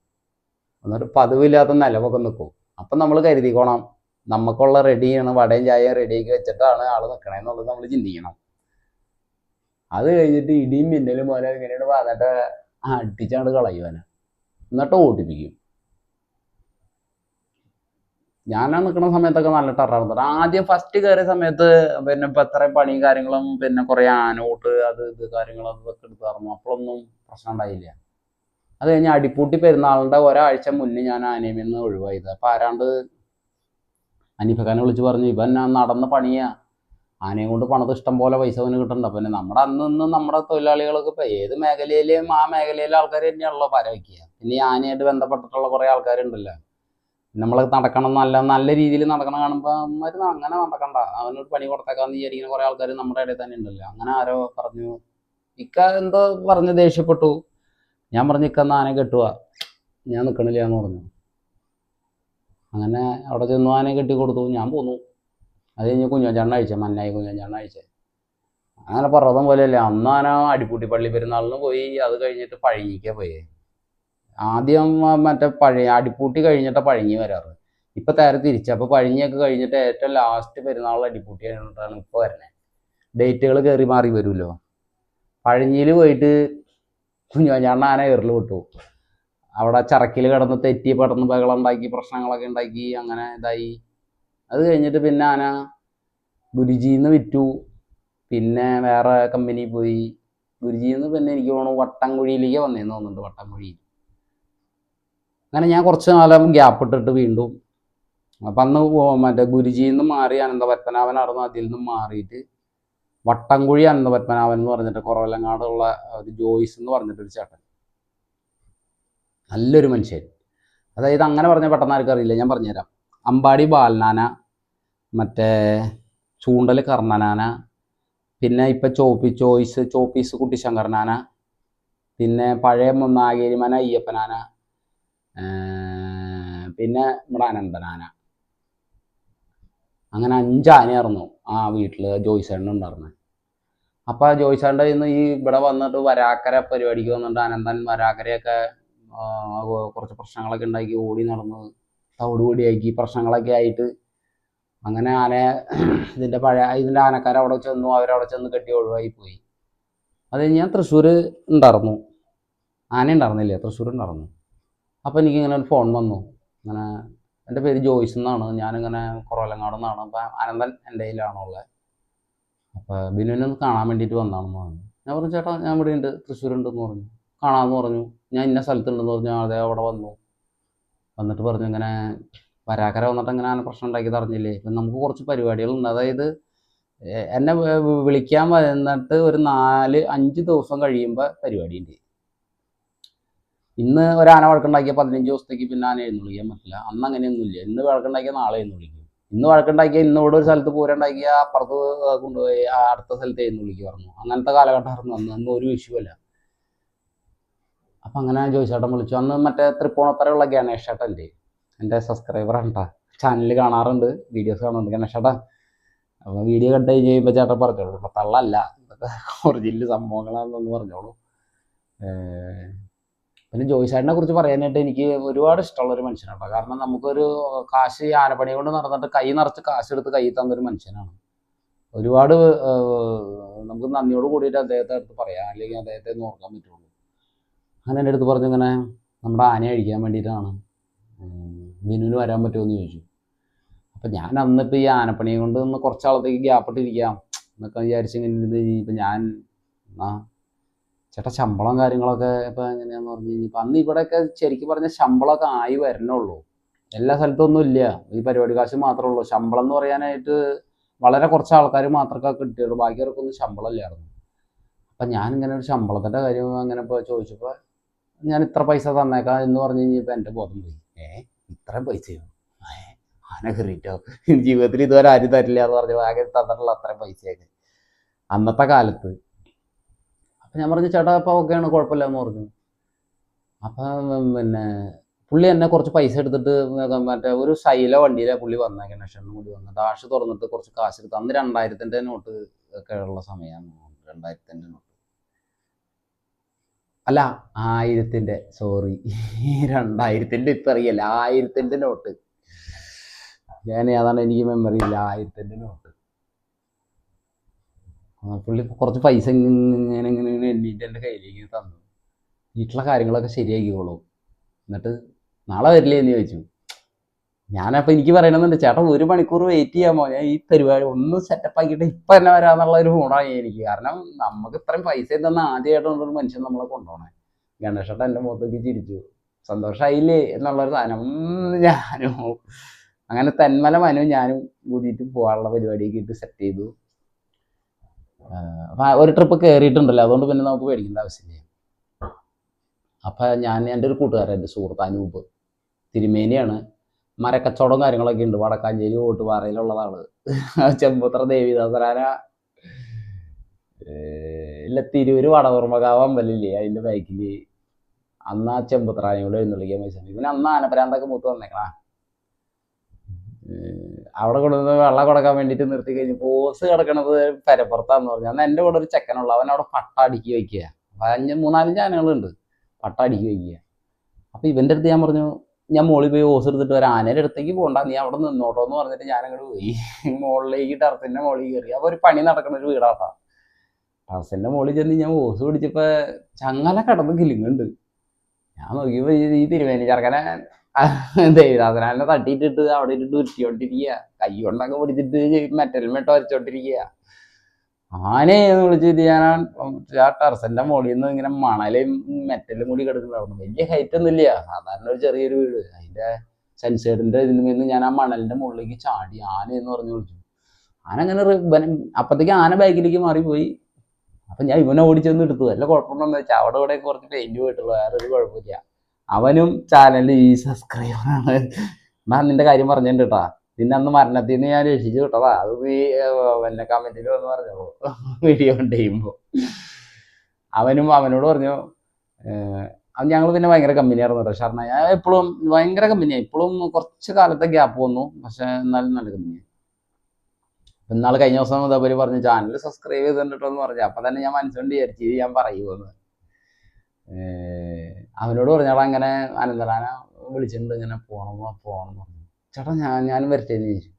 എന്നിട്ട് പതിവില്ലാത്ത നിലവൊക്കെ നിൽക്കും. അപ്പം നമ്മൾ കരുതിക്കോണം നമുക്കുള്ള റെഡി ചെയ്യണം, വടയും ചായയും റെഡിയാക്കി വെച്ചിട്ടാണ് ആൾ നിൽക്കണമെന്നുള്ളത് നമ്മൾ ചിന്തിക്കണം. അത് കഴിഞ്ഞിട്ട് ഇടിയും മിന്നലും പോലെ ഇങ്ങനെയാണ് വന്നിട്ട് അടിച്ചാണ്ട് കളയുവാന്, എന്നിട്ട് ഓടിപ്പിക്കും. ഞാനാ നിൽക്കുന്ന സമയത്തൊക്കെ നല്ല ടെററായിരുന്നു. ആദ്യം ഫസ്റ്റ് കയറിയ സമയത്ത് പിന്നെ ഇപ്പം എത്ര പണിയും കാര്യങ്ങളും പിന്നെ കുറേ ആനോട്ട് അത് ഇത് കാര്യങ്ങളും അതൊക്കെ എടുത്തായിരുന്നു. അപ്പോഴൊന്നും പ്രശ്നം ഉണ്ടായില്ല. അത് കഴിഞ്ഞ് അടിപ്പൂട്ടി പെരുന്നാളിൻ്റെ ഒരാഴ്ച മുന്നേ ഞാൻ ആനയിൽ നിന്ന് ഒഴിവായത്. അപ്പം ആരാണ്ട് അനീഫക്കാനെ വിളിച്ച് പറഞ്ഞു, ഇവൻ നടന്ന് പണിയാ, ആനയും കൊണ്ട് പണത് ഇഷ്ടം പോലെ പൈസ അവന് കിട്ടണ്ട. പിന്നെ നമ്മുടെ അന്ന് നമ്മുടെ തൊഴിലാളികൾക്ക് ഇപ്പം ഏത് മേഖലയിലെയും ആ മേഖലയിലെ ആൾക്കാർ തന്നെയാണല്ലോ പര വയ്ക്കുക. പിന്നെ ഈ ആനയായിട്ട് ബന്ധപ്പെട്ടിട്ടുള്ള കുറേ ആൾക്കാരുണ്ടല്ലോ, നമ്മൾ നടക്കണം നല്ല നല്ല രീതിയിൽ നടക്കണം കാണുമ്പോൾ അവന്മാർ അങ്ങനെ നടക്കണ്ട, അവനൊരു പണി കൊടുത്തേക്കാന്ന് വിചാരിക്കുന്ന കുറേ ആൾക്കാർ നമ്മുടെ ഇടയിൽ തന്നെ ഉണ്ടല്ലോ. അങ്ങനെ ആരോ പറഞ്ഞു, ഇക്ക എന്തോ പറഞ്ഞ് ദേഷ്യപ്പെട്ടു. ഞാൻ പറഞ്ഞു, ഇക്ക ആന കെട്ടുക, ഞാൻ നിൽക്കണില്ല എന്ന് പറഞ്ഞു. അങ്ങനെ അവിടെ ചെന്നു ആനയെ കെട്ടി കൊടുത്തു, ഞാൻ പോന്നു. അത് കഴിഞ്ഞ് കുഞ്ഞാഞ്ചാണ്ട അഴിച്ച, മന്നായി കുഞ്ഞാഞ്ചാണ്ട അഴിച്ച. അങ്ങനെ പറഞ്ഞതും പോലെയല്ലേ അന്ന് ആന അടിപ്പൂട്ടി പള്ളി പെരുന്നാളിന് പോയി. അത് കഴിഞ്ഞിട്ട് പഴഞ്ഞിക്കാ പോയേ. ആദ്യം മറ്റേ പഴയ അടിപ്പൂട്ടി കഴിഞ്ഞിട്ട് പഴഞ്ഞി വരാറ്. ഇപ്പം നേരെ തിരിച്ചു. അപ്പോൾ പഴഞ്ഞിയൊക്കെ കഴിഞ്ഞിട്ട് ഏറ്റവും ലാസ്റ്റ് പെരുന്നാൾ അടിപ്പൂട്ടി കഴിഞ്ഞിട്ടാണ് ഇപ്പോൾ വരണേ. ഡേറ്റുകൾ കയറി മാറി വരുമല്ലോ. പഴഞ്ഞിയിൽ പോയിട്ട് കുഞ്ഞാഞ്ചാണ്ട ആന ഏറിൽ വിട്ടു. അവിടെ ചറക്കിൽ കിടന്ന് തെറ്റി പെടന്ന് ബഹളം ഉണ്ടാക്കി, പ്രശ്നങ്ങളൊക്കെ ഉണ്ടാക്കി, അങ്ങനെ ഇതായി. അത് കഴിഞ്ഞിട്ട് പിന്നെ ആന ഗുരുജിന്ന് വിറ്റു. പിന്നെ വേറെ കമ്പനി പോയി. ഗുരുജിന്ന് പിന്നെ എനിക്ക് തോന്നുന്നു വട്ടംകുഴിയിലേക്ക് വന്നേന്ന് തോന്നുന്നുണ്ട്, വട്ടംകുഴി. അങ്ങനെ ഞാൻ കുറച്ച് കാലം ഗ്യാപ്പ് ഇട്ടിട്ട് വീണ്ടും അപ്പം അന്ന് മറ്റേ ഗുരുജിയിൽ നിന്ന് മാറി അനന്തപത്മനാഭനായിരുന്നു. അതിൽ നിന്നും മാറിയിട്ട് വട്ടംകുഴി അനന്തപത്മനാഭൻ എന്ന് പറഞ്ഞിട്ട് കുറവലങ്ങാടുള്ള ഒരു ജോയിസ് എന്ന് പറഞ്ഞിട്ടൊരു ചേട്ടൻ, നല്ലൊരു മനുഷ്യൻ. അതായത് അങ്ങനെ പറഞ്ഞാൽ പെട്ടെന്ന് ആർക്കും അറിയില്ല, ഞാൻ പറഞ്ഞുതരാം. അമ്പാടി ബാലനാന, മറ്റേ ചൂണ്ടൽ കർണനാന, പിന്നെ ഇപ്പം ചോപ്പീസ് കുട്ടിശങ്കരനാന, പിന്നെ പഴയ നാഗേരിമന അയ്യപ്പനാന, പിന്നെ നമ്മുടെ അനന്തനാന. അങ്ങനെ 5 ആനയായിരുന്നു ആ വീട്ടിൽ ജോയിസേട്ടൻ ഉണ്ടായിരുന്നത്. അപ്പോൾ ജോയിസേട്ടൻ്റെ ഇന്ന് ഈ ഇവിടെ വന്നിട്ട് വരാക്കര പരിപാടിക്ക് വന്നിട്ട് അനന്തൻ വരാക്കരയൊക്കെ കുറച്ച് പ്രശ്നങ്ങളൊക്കെ ഉണ്ടാക്കി, ഓടി നടന്ന് തവിടുപൊടിയാക്കി പ്രശ്നങ്ങളൊക്കെ ആയിട്ട് അങ്ങനെ ഇതിൻ്റെ ആനക്കാർ അവിടെ ചെന്നു. അവരവിടെ ചെന്ന് കെട്ടി ഒഴിവായി പോയി. അത് ഞാൻ തൃശ്ശൂർ ഉണ്ടായിരുന്നു, ആന ഉണ്ടായിരുന്നില്ല, തൃശ്ശൂർ ഉണ്ടായിരുന്നു. അപ്പോൾ എനിക്കിങ്ങനെ ഒരു ഫോൺ വന്നു. അങ്ങനെ എൻ്റെ പേര് ജോയിസ് എന്നാണ്, ഞാനിങ്ങനെ കുറവലങ്ങാട് നിന്നാണ്. അപ്പം അനന്തൻ എൻ്റെ കയ്യിലാണുള്ളത്. അപ്പോൾ ബിനുവിനെ കാണാൻ വേണ്ടിയിട്ട് വന്നതാണെന്ന് പറഞ്ഞു. ഞാൻ പറഞ്ഞു, ചേട്ടാ ഞാൻ ഇവിടെ ഉണ്ട്, തൃശ്ശൂരുണ്ടെന്ന് പറഞ്ഞു. കാണാമെന്ന് പറഞ്ഞു. ഞാൻ ഇന്ന സ്ഥലത്തുണ്ടെന്ന് പറഞ്ഞു. അതേ അവിടെ വന്നു. വന്നിട്ട് പറഞ്ഞു, ഇങ്ങനെ വരാക്കര വന്നിട്ട് ഇങ്ങനെ ആന പ്രശ്നം ഉണ്ടാക്കിയത് അറിഞ്ഞില്ലേ, ഇപ്പം നമുക്ക് കുറച്ച് പരിപാടികളുണ്ട്. അതായത് എന്നെ വിളിക്കാൻ വന്നിട്ട് ഒരു 4-5 ദിവസം കഴിയുമ്പോൾ പരിപാടിയുണ്ട്. ഇന്ന് ഒരു ആന വഴക്കുണ്ടാക്കിയ 15 ദിവസത്തേക്ക് പിന്നെ ആന എഴുന്നള്ളിക്കാൻ പറ്റില്ല. അന്ന് അങ്ങനെയൊന്നുമില്ല. ഇന്ന് വഴക്കുണ്ടാക്കിയ നാളെ എഴുന്നള്ളിക്കും. ഇന്ന് വഴക്കുണ്ടാക്കിയ ഇന്ന് ഇവിടെ ഒരു സ്ഥലത്ത് പൂരം ഉണ്ടാക്കിയ അപ്പുറത്ത് കൊണ്ടുപോയി അടുത്ത സ്ഥലത്ത് എഴുന്നള്ളിക്ക് പറഞ്ഞു. അങ്ങനത്തെ കാലഘട്ടമായിരുന്നു അന്ന് ഒരു വിഷുവല്ല. അപ്പം അങ്ങനെ ജോയിച്ചേട്ടൻ വിളിച്ചു. അന്ന് മറ്റേ തൃപ്പൂണിത്തറയുള്ള ഗണേഷ് ചേട്ടൻ്റെ, എൻ്റെ സബ്സ്ക്രൈബറാണ് കേട്ടോ, ചാനലിൽ കാണാറുണ്ട്, വീഡിയോസ് കാണുന്നുണ്ട് ഗണേഷ് ചേട്ടാ. അപ്പോൾ വീഡിയോ കണ്ടു കഴിഞ്ഞ് കഴിയുമ്പോൾ ചേട്ടൻ പറഞ്ഞോളൂ, ഇപ്പം തള്ളല്ല, ഇതൊക്കെ ഒറിജിനൽ സംഭവങ്ങളാണെന്നൊന്ന് പറഞ്ഞോളൂ. പിന്നെ ജോയിസേട്ടനെ കുറിച്ച് പറയാനായിട്ട് എനിക്ക് ഒരുപാട് ഇഷ്ടമുള്ളൊരു മനുഷ്യനാണ്. കാരണം നമുക്കൊരു കാശ് ആനപ്പണി കൊണ്ട് നടന്നിട്ട് കൈ നിറച്ച് കാശെടുത്ത് കൈ തന്നൊരു മനുഷ്യനാണ്. ഒരുപാട് നമുക്ക് നന്ദിയോട് കൂടിയിട്ട് അദ്ദേഹത്തെ അടുത്ത് പറയാം, അല്ലെങ്കിൽ അദ്ദേഹത്തെ ഒന്ന് ഓർക്കാൻ പറ്റുള്ളൂ. അങ്ങനെ എൻ്റെ അടുത്ത് പറഞ്ഞു, ഇങ്ങനെ നമ്മുടെ ആനയെ അഴിക്കാൻ വേണ്ടിയിട്ടാണ്, ബിനുവിന് വരാൻ പറ്റുമോ എന്ന് ചോദിച്ചു. അപ്പം ഞാൻ അന്നിപ്പോൾ ഈ ആനപ്പണിയെ കൊണ്ട് ഒന്ന് കുറച്ചാളത്തേക്ക് ഗ്യാപ്പിട്ടിരിക്കാം എന്നൊക്കെ വിചാരിച്ചിങ്ങനെ ഇരുന്ന് ഇപ്പം ഞാൻ ചേട്ടാ ശമ്പളം കാര്യങ്ങളൊക്കെ ഇപ്പം എങ്ങനെയാണെന്ന് പറഞ്ഞു കഴിഞ്ഞപ്പോൾ അന്ന് ഇവിടെയൊക്കെ ശരിക്കും പറഞ്ഞാൽ ശമ്പളമൊക്കെ ആയി വരണുള്ളൂ. എല്ലാ സ്ഥലത്തൊന്നും ഇല്ല, ഈ പരിപാടി കാശ് മാത്രമേ ഉള്ളൂ. ശമ്പളം എന്ന് പറയാനായിട്ട് വളരെ കുറച്ച് ആൾക്കാർ മാത്രമേ കിട്ടിയുള്ളൂ, ബാക്കിയവർക്കൊന്നും ശമ്പളം ഇല്ലായിരുന്നു. അപ്പം ഞാനിങ്ങനെ ഒരു ശമ്പളത്തിൻ്റെ കാര്യം അങ്ങനെ ഇപ്പോൾ ചോദിച്ചപ്പോൾ ഞാൻ ഇത്ര പൈസ തന്നേക്കാം എന്ന് പറഞ്ഞു കഴിഞ്ഞപ്പോൾ എൻ്റെ ബോധം പോയി. ഇത്രയും പൈസയോ? ആന കയറിയിട്ടോ? ജീവിതത്തിൽ ഇതുവരെ ആരും തരില്ല എന്ന് പറഞ്ഞു ആകെ തന്നിട്ടുള്ള അത്രയും പൈസയൊക്കെ അന്നത്തെ കാലത്ത്. അപ്പം ഞാൻ പറഞ്ഞു, ചേട്ടാ അപ്പോൾ ഓക്കെയാണ്, കുഴപ്പമില്ല എന്ന് പറഞ്ഞു. അപ്പം പിന്നെ പുള്ളി എന്നെ കുറച്ച് പൈസ എടുത്തിട്ട് മറ്റേ ഒരു ശൈല വണ്ടിയിലാണ് പുള്ളി വന്നത്, ഗണേശനും കൂടി വന്ന് ഡാഷ് തുറന്നിട്ട് കുറച്ച് കാശ് എടുത്ത്. അന്ന് 2000-ൻ്റെ നോട്ട് ഒക്കെ ഉള്ള സമയമാണ്. 2000-ൻ്റെ നോട്ട് അല്ല, 1000-ൻ്റെ, സോറി, 2000-ൻ്റെ ഇപ്പം അറിയില്ല, 1000-ൻ്റെ നോട്ട്. ഞാൻ അതാണ് എനിക്ക് മെമ്മറി ഇല്ല, 1000-ൻ്റെ നോട്ട്. പുള്ളി കുറച്ച് പൈസ ഇങ്ങനെ എണ്ണീട്ട് എൻ്റെ കയ്യിലേക്ക് തന്നു. വീട്ടിലെ കാര്യങ്ങളൊക്കെ ശരിയാക്കിക്കോളൂ, എന്നിട്ട് നാളെ വരില്ലേ എന്ന് ചോദിച്ചു. ഞാനപ്പോൾ എനിക്ക് പറയണമെന്നുണ്ട്, ചേട്ടാ 1 മണിക്കൂർ വെയിറ്റ് ചെയ്യാമോ, ഞാൻ ഈ പരിപാടി ഒന്ന് സെറ്റപ്പ് ആക്കിയിട്ട് ഇപ്പം തന്നെ വരാമെന്നുള്ള ഒരു മൂടായി എനിക്ക്. കാരണം നമുക്ക് ഇത്രയും പൈസ തന്ന ആദ്യമായിട്ടൊരു മനുഷ്യൻ നമ്മളെ കൊണ്ടുപോകണേ. ഗണേശേട്ടൻ എൻ്റെ മുഖത്തേക്ക് ചിരിച്ചു, സന്തോഷമായില്ലേ എന്നുള്ളൊരു സാധനം. ഞാനും അങ്ങനെ തെന്മല മനു ഞാനും കൂടിയിട്ട് പോകാനുള്ള പരിപാടിയൊക്കെ ഇട്ട് സെറ്റ് ചെയ്തു. അപ്പം ഒരു ട്രിപ്പ് കയറിയിട്ടുണ്ടല്ലോ, അതുകൊണ്ട് പിന്നെ നമുക്ക് പേടിക്കേണ്ട ആവശ്യമില്ല. അപ്പം ഞാൻ എൻ്റെ ഒരു കൂട്ടുകാരൻ, എൻ്റെ സുഹൃത്ത് അനൂപ്, തിരുമേനിയാണ്, മരക്കച്ചവടവും കാര്യങ്ങളൊക്കെ ഉണ്ട്, വടക്കാഞ്ചേരി ഓട്ടുപാറയിലുള്ളതാണ്. ചെമ്പുത്ര ദേവിദാസരാന ഇല്ല, തിരൂര് വടവർമ്മകാവ് അമ്പലില്ലേ, അതിൻ്റെ ബാക്കിൽ അന്ന് ആ ചെമ്പുത്രാനയോട് എഴുന്നള്ളിക്കാൻ പൈസ. പിന്നെ അന്ന് ആനപ്പരാന്തൊക്കെ മൂത്ത് വന്നേക്കണ. അവിടെ കൊണ്ടുവന്ന് വെള്ളം കൊടുക്കാൻ വേണ്ടിയിട്ട് നിർത്തി കഴിഞ്ഞ് പോസ് കിടക്കണത് പെരപ്പുറത്താന്ന് പറഞ്ഞു. അന്ന് എൻ്റെ കൂടെ ഒരു ചെക്കനുള്ള, അവൻ അവിടെ പട്ട അടുക്കി വയ്ക്കുക. 3-4 ആനകളുണ്ട്, പട്ട അടുക്കി വയ്ക്കുക. അപ്പം ഇവൻ്റെ അടുത്ത് ഞാൻ പറഞ്ഞു, ഞാൻ മുകളിൽ പോയി ഓസ് എടുത്തിട്ട് വരാം, ആനയുടെ അടുത്തേക്ക് പോകണ്ട, നീ അവിടെ നിന്നോട്ടോ എന്ന് പറഞ്ഞിട്ട് ഞാൻ അങ്ങോട്ട് പോയി. മുകളിലേക്ക് ടെറസിൻ്റെ മുകളിൽ കയറി. അപ്പോൾ ഒരു പണി നടക്കുന്ന ഒരു വീടാട്ടാ. ടെറസിൻ്റെ മുകളിൽ ചെന്ന് ഞാൻ ഓസ് പിടിച്ചപ്പോൾ ചങ്ങല കടന്ന് കിലുങ്ങുണ്ട്. ഞാൻ നോക്കിയപ്പോൾ ഈ തിരുവേനി ചെറുക്കനെ ദേവിദാസനെ തട്ടിയിട്ടിട്ട് അവിടെ ഇട്ടിട്ട് ഉരുട്ടിക്കൊണ്ടിരിക്കുക, കൈ കൊണ്ടൊക്കെ പിടിച്ചിട്ട് മെറ്റൽമെട്ട് വരച്ചോണ്ടിരിക്കുക. ആനയെന്ന് വിളിച്ചിട്ട് ഞാൻ ആ ടെറസിന്റെ മുകളിൽ നിന്ന് ഇങ്ങനെ മണലും മെറ്റലും കൂടി കിടക്കുന്നുണ്ടായിരുന്നു. വലിയ ഹൈറ്റ് ഒന്നും ഇല്ല, സാധാരണ ഒരു ചെറിയൊരു വീട്. അതിന്റെ സെൻസേഡിന്റെ ഇതിൽ നിന്ന് ഞാൻ ആ മണലിന്റെ മുകളിലേക്ക് ചാടി ആനയെന്ന് പറഞ്ഞു വിളിച്ചു. ആന അങ്ങനെ അപ്പത്തേക്ക് ആന ബാക്കിലേക്ക് മാറിപ്പോയി. അപ്പൊ ഞാൻ ഇവനെ ഓടിച്ചൊന്ന് എടുത്തു. വല്ല കുഴപ്പമുണ്ടെന്ന് വെച്ചാൽ അവിടെ ഇവിടെ കുറച്ച് പെയിന്റ് പോയിട്ടുള്ളൂ, വേറെ ഒരു കുഴപ്പമില്ല. അവനും ചാനലിൽ ഈ സബ്സ്ക്രൈബറാണ്. എന്നാ നിന്റെ കാര്യം പറഞ്ഞിട്ടുണ്ട് കേട്ടാ, നിന്നെ അന്ന് മരണത്തിൽ നിന്ന് ഞാൻ രക്ഷിച്ചു കിട്ടതാ. അത് നീ പിന്നെ കമന്റിൽ വന്ന് പറഞ്ഞോളൂ വീഡിയോ ചെയ്യുമ്പോൾ. അവനോട് പറഞ്ഞു. അത് ഞങ്ങൾ പിന്നെ ഭയങ്കര കമ്പനിയായിരുന്നു കേട്ടോ. ഷർണ ഞാൻ എപ്പോഴും ഭയങ്കര കമ്പനിയാണ്. ഇപ്പോഴും കുറച്ച് കാലത്തെ ഗ്യാപ്പ് വന്നു, പക്ഷെ എന്നാലും നല്ല കമ്പനിയാണ്. ഇന്നാൾ കഴിഞ്ഞ ദിവസം അതേപോലെ പറഞ്ഞു, ചാനൽ സബ്സ്ക്രൈബ് ചെയ്തിട്ടോ എന്ന് പറഞ്ഞു. അപ്പം തന്നെ ഞാൻ മനസ്സുകൊണ്ട് വിചാരിച്ചു ഞാൻ പറയുമെന്ന്. അവനോട് പറഞ്ഞാൽ അങ്ങനെ അനന്തരാന വിളിച്ചിട്ടുണ്ട്, ഇങ്ങനെ പോകണം പറഞ്ഞു. ചേട്ടാ ഞാനും വരട്ടേന്ന് ചോദിച്ചു.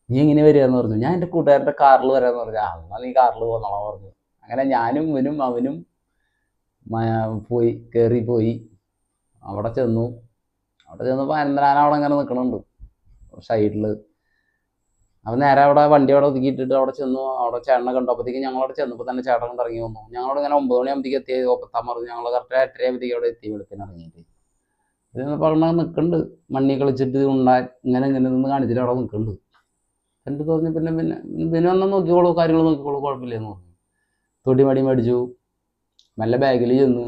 നീ എങ്ങനെ വരികയെന്ന് പറഞ്ഞു. ഞാൻ എൻ്റെ കൂട്ടുകാരുടെ കാറിൽ വരാമെന്ന് പറഞ്ഞു. എന്നാൽ നീ കാറിൽ പോന്നോളാം പറഞ്ഞു. അങ്ങനെ ഞാനും ഇവനും അവനും പോയി, കയറിപ്പോയി. അവിടെ ചെന്നപ്പോൾ അനന്തരാന അവിടെ അങ്ങനെ നിൽക്കണുണ്ട് സൈഡിൽ. അപ്പം നേരെ അവിടെ വണ്ടി അവിടെ ഒതുക്കിയിട്ടിട്ട് അവിടെ ചെന്നു. അവിടെ ചേട്ടനെ കണ്ടപ്പോഴത്തേക്ക് ഞങ്ങളവിടെ ചെന്നപ്പോൾ തന്നെ ചേട്ടൻ കൊണ്ട് ഇറങ്ങി വന്നു. ഞങ്ങളോട് ഇങ്ങനെ 9 മണിയാകുമ്പോഴത്തേക്ക് എത്തി, ഒപ്പത്താൻ പറഞ്ഞു. ഞങ്ങൾ കറക്റ്റ് 8:30 ആകുമ്പോഴത്തേക്ക് അവിടെ എത്തി, വെളുപ്പിന് ഇറങ്ങിയിട്ട്. ഇത് പറഞ്ഞാൽ നിൽക്കുന്നുണ്ട്, മണ്ണി കളിച്ചിട്ട് ഇങ്ങനെ നിന്ന് കാണിച്ചിട്ട് അവിടെ നിൽക്കുന്നുണ്ട്. എൻ്റെ തോന്നി പിന്നെ വന്നാൽ നോക്കിക്കോളൂ, കാര്യങ്ങൾ നോക്കിക്കോളൂ, കുഴപ്പമില്ലെന്ന് പറഞ്ഞു. തൊടിമടി മേടിച്ചു, നല്ല ബാഗിൽ ചെന്ന്.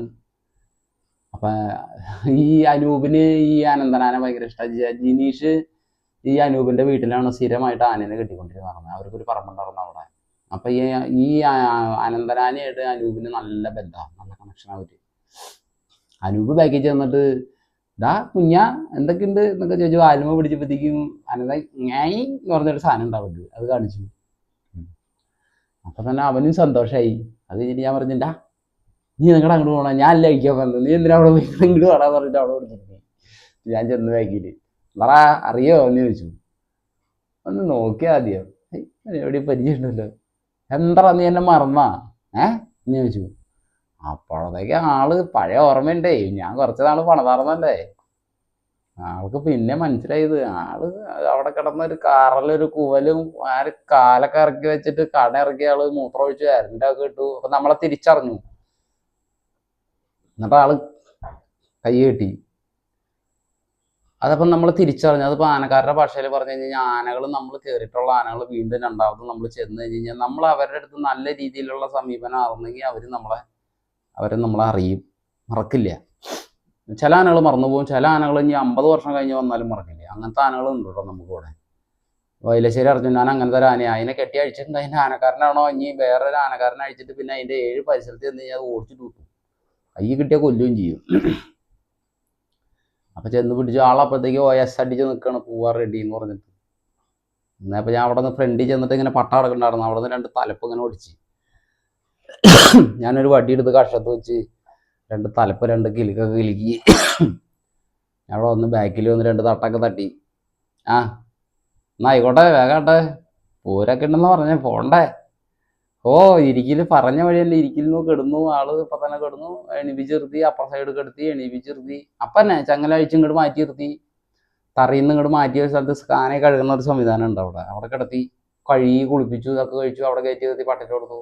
അപ്പം ഈ അനൂപിന് ഈ അനന്തനാന ഭയങ്കര ഇഷ്ടമാണ്. ജിനീഷ് ഈ അനൂപിൻ്റെ വീട്ടിലാണ് സ്ഥിരമായിട്ട് ആനേനെ കെട്ടിക്കൊണ്ടിരുന്നത്. അവർക്കൊരു പറമ്പുണ്ടായിരുന്നു അവിടെ. അപ്പം ഈ അനന്തനാനയായിട്ട് അനൂപിന് നല്ല ബന്ധമാണ്, നല്ല കണക്ഷൻ. അവർ അനൂപ് ബാക്കിൽ ചെന്നിട്ട് ഡാ കുഞ്ഞ എന്തൊക്കെയുണ്ട് എന്നൊക്കെ ചോദിച്ചു. ആലുമ പിടിച്ചപ്പോഴത്തേക്കും അനന്ത ഞായി എന്ന് പറഞ്ഞൊരു സാധനം ഉണ്ടാവുന്നത്, അത് കാണിച്ചു. അപ്പം തന്നെ അവനും സന്തോഷമായി. അത് കഴിഞ്ഞിട്ട് ഞാൻ പറഞ്ഞിട്ടാ, നീ നിങ്ങളുടെ അങ്ങോട്ട് പോകണം, ഞാൻ അല്ല കഴിക്കാൻ വന്നത്, നീ എന്തിനാ അവിടെ പോയി ഇങ്ങോട്ട് വേടാന്ന് പറഞ്ഞിട്ട് അവിടെ പിടിച്ചിരുന്നു. ഞാൻ ചെന്ന് ബാക്കിയിട്ട് പറ അറിയോ എന്ന് ചോദിച്ചു. ഒന്ന് നോക്കിയാൽ ആദ്യം എവിടെ പരിചയമുണ്ടല്ലോ, എന്താ നീ എന്നെ മറന്നാ എന്ന് ചോദിച്ചു. അപ്പോഴത്തേക്ക് ആള് പഴയ ഓർമ്മയുണ്ടേ, ഞാൻ കുറച്ച് നാൾ പണതാർന്നല്ലേ. ആൾക്ക് പിന്നെ മനസ്സിലായത്, ആള് അവിടെ കിടന്ന ഒരു കാറിലൊരു കുവലും കാലൊക്കെ ഇറക്കി വെച്ചിട്ട് കട ഇറക്കിയ ആള് മൂത്രം ഒഴിച്ച് കരണ്ട് ഒക്കെ ഇട്ടു. അപ്പൊ നമ്മളെ തിരിച്ചറിഞ്ഞു. എന്നിട്ട് ആള് കൈ കെട്ടി. അതപ്പം നമ്മൾ തിരിച്ചറിഞ്ഞു. അതിപ്പോൾ ആനക്കാരുടെ ഭാഷയിൽ പറഞ്ഞു കഴിഞ്ഞാൽ ആനകൾ, നമ്മൾ കയറിയിട്ടുള്ള ആനകൾ വീണ്ടും രണ്ടാമത് നമ്മൾ ചെന്ന് കഴിഞ്ഞ് കഴിഞ്ഞാൽ നമ്മൾ അവരുടെ അടുത്ത് നല്ല രീതിയിലുള്ള സമീപനം ആയിരുന്നെങ്കിൽ അവർ നമ്മളെ അറിയും, മറക്കില്ല. ചില ആനകൾ മറന്നുപോകും, ചില ആനകൾ ഇനി 50 വർഷം കഴിഞ്ഞ് വന്നാലും മറക്കില്ല. അങ്ങനത്തെ ആനകളുണ്ട് കേട്ടോ നമുക്കിവിടെ. വൈലശ്ശേരി അർജുനാൻ അങ്ങനത്തെ ഒരു ആനയാണ്. അതിനെ കെട്ടി അഴിച്ചിട്ടുണ്ട്. അതിൻ്റെ ആനക്കാരനാണോ ഇനി വേറൊരു ആനക്കാരനെ അഴിച്ചിട്ട് പിന്നെ അതിൻ്റെ 7 പരിസരത്ത് ചെന്ന് കഴിഞ്ഞാൽ അത് ഓടിച്ചിട്ട് കിട്ടും, കൈ കിട്ടിയാൽ കൊല്ലുകയും ചെയ്യും. അപ്പം ചെന്ന് പിടിച്ചു ആളപ്പോഴത്തേക്ക് OS അടിച്ച് നിൽക്കുകയാണ്, പോവാൻ റെഡി എന്ന് പറഞ്ഞിട്ട്. എന്നപ്പോൾ ഞാൻ അവിടെ നിന്ന് ഫ്രണ്ടിൽ ചെന്നിട്ട് ഇങ്ങനെ പട്ട കിടക്കുന്നുണ്ടായിരുന്നു. അവിടെ നിന്ന് 2 തലപ്പ് ഇങ്ങനെ ഓടിച്ച് ഞാനൊരു വടി എടുത്ത് കഷത്ത് വെച്ച് 2 തലപ്പ് 2 കിലുക്കൊക്കെ കിലുക്കി അവിടെ വന്ന് ബാക്കിൽ വന്ന് 2 തട്ടൊക്കെ തട്ടി. എന്നാ ആയിക്കോട്ടെ, വേഗാട്ടെ, പൂരൊക്കെ ഉണ്ടെന്ന് പറഞ്ഞേ, പോണ്ടേ. ഇരിക്കൽ പറഞ്ഞ വഴി തന്നെ ഇരിക്കലിന്ന് കിടന്നു. ആള് ഇപ്പം തന്നെ കിടന്നു. എണീപ്പിച്ചിർത്തി, അപ്പുറ സൈഡ് കിടത്തി, എണീപ്പിച്ചിർത്തി. അപ്പം തന്നെ ചങ്ങല അഴിച്ച് ഇങ്ങോട്ട് മാറ്റി നിർത്തി. തറയിൽ നിന്ന് ഇങ്ങോട്ട് മാറ്റിയ ഒരു സ്ഥലത്ത് സ്കാനെ കഴുകുന്ന ഒരു സംവിധാനം ഉണ്ട് അവിടെ കിടത്തി കഴുകി കുളിപ്പിച്ചു, ഇതൊക്കെ കഴിച്ചു, അവിടെ കയറ്റി കയറ്റി പട്ടിട്ട് കൊടുത്തു.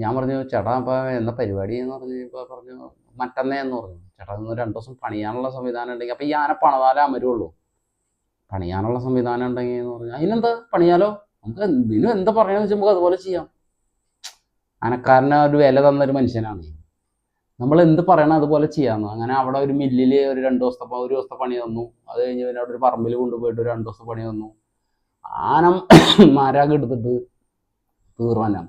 ഞാൻ പറഞ്ഞു ചേട്ടാ അപ്പോൾ എന്താ പരിപാടി എന്ന് പറഞ്ഞു. ഇപ്പോൾ പറഞ്ഞു മറ്റന്നേ എന്ന് പറഞ്ഞു. ചേട്ടാ ഇന്ന് 2 ദിവസം പണിയാനുള്ള സംവിധാനം ഉണ്ടെങ്കിൽ അപ്പോൾ ഈ ആന പണിതാലേ അമരുള്ളൂ, പണിയാനുള്ള സംവിധാനം ഉണ്ടെങ്കിൽ എന്ന് പറഞ്ഞു. അതിനെന്താ പണിയാലോ, നമുക്ക് ഇതിനും എന്താ പറയുകയെന്ന് വെച്ചാൽ നമുക്ക് അതുപോലെ ചെയ്യാം. ആനക്കാരന് ഒരു വില തന്നൊരു മനുഷ്യനാണ്. നമ്മൾ എന്ത് പറയണം അതുപോലെ ചെയ്യാമെന്ന്. അങ്ങനെ അവിടെ ഒരു മില്ലിൽ ഒരു 1 ദിവസത്തെ പണി തന്നു. അത് കഴിഞ്ഞ് പിന്നെ അവിടെ ഒരു പറമ്പിൽ കൊണ്ടുപോയിട്ട് ഒരു 2 ദിവസത്തെ പണി തന്നു. ആന മാരാഗ് എടുത്തിട്ട് തീർന്നു.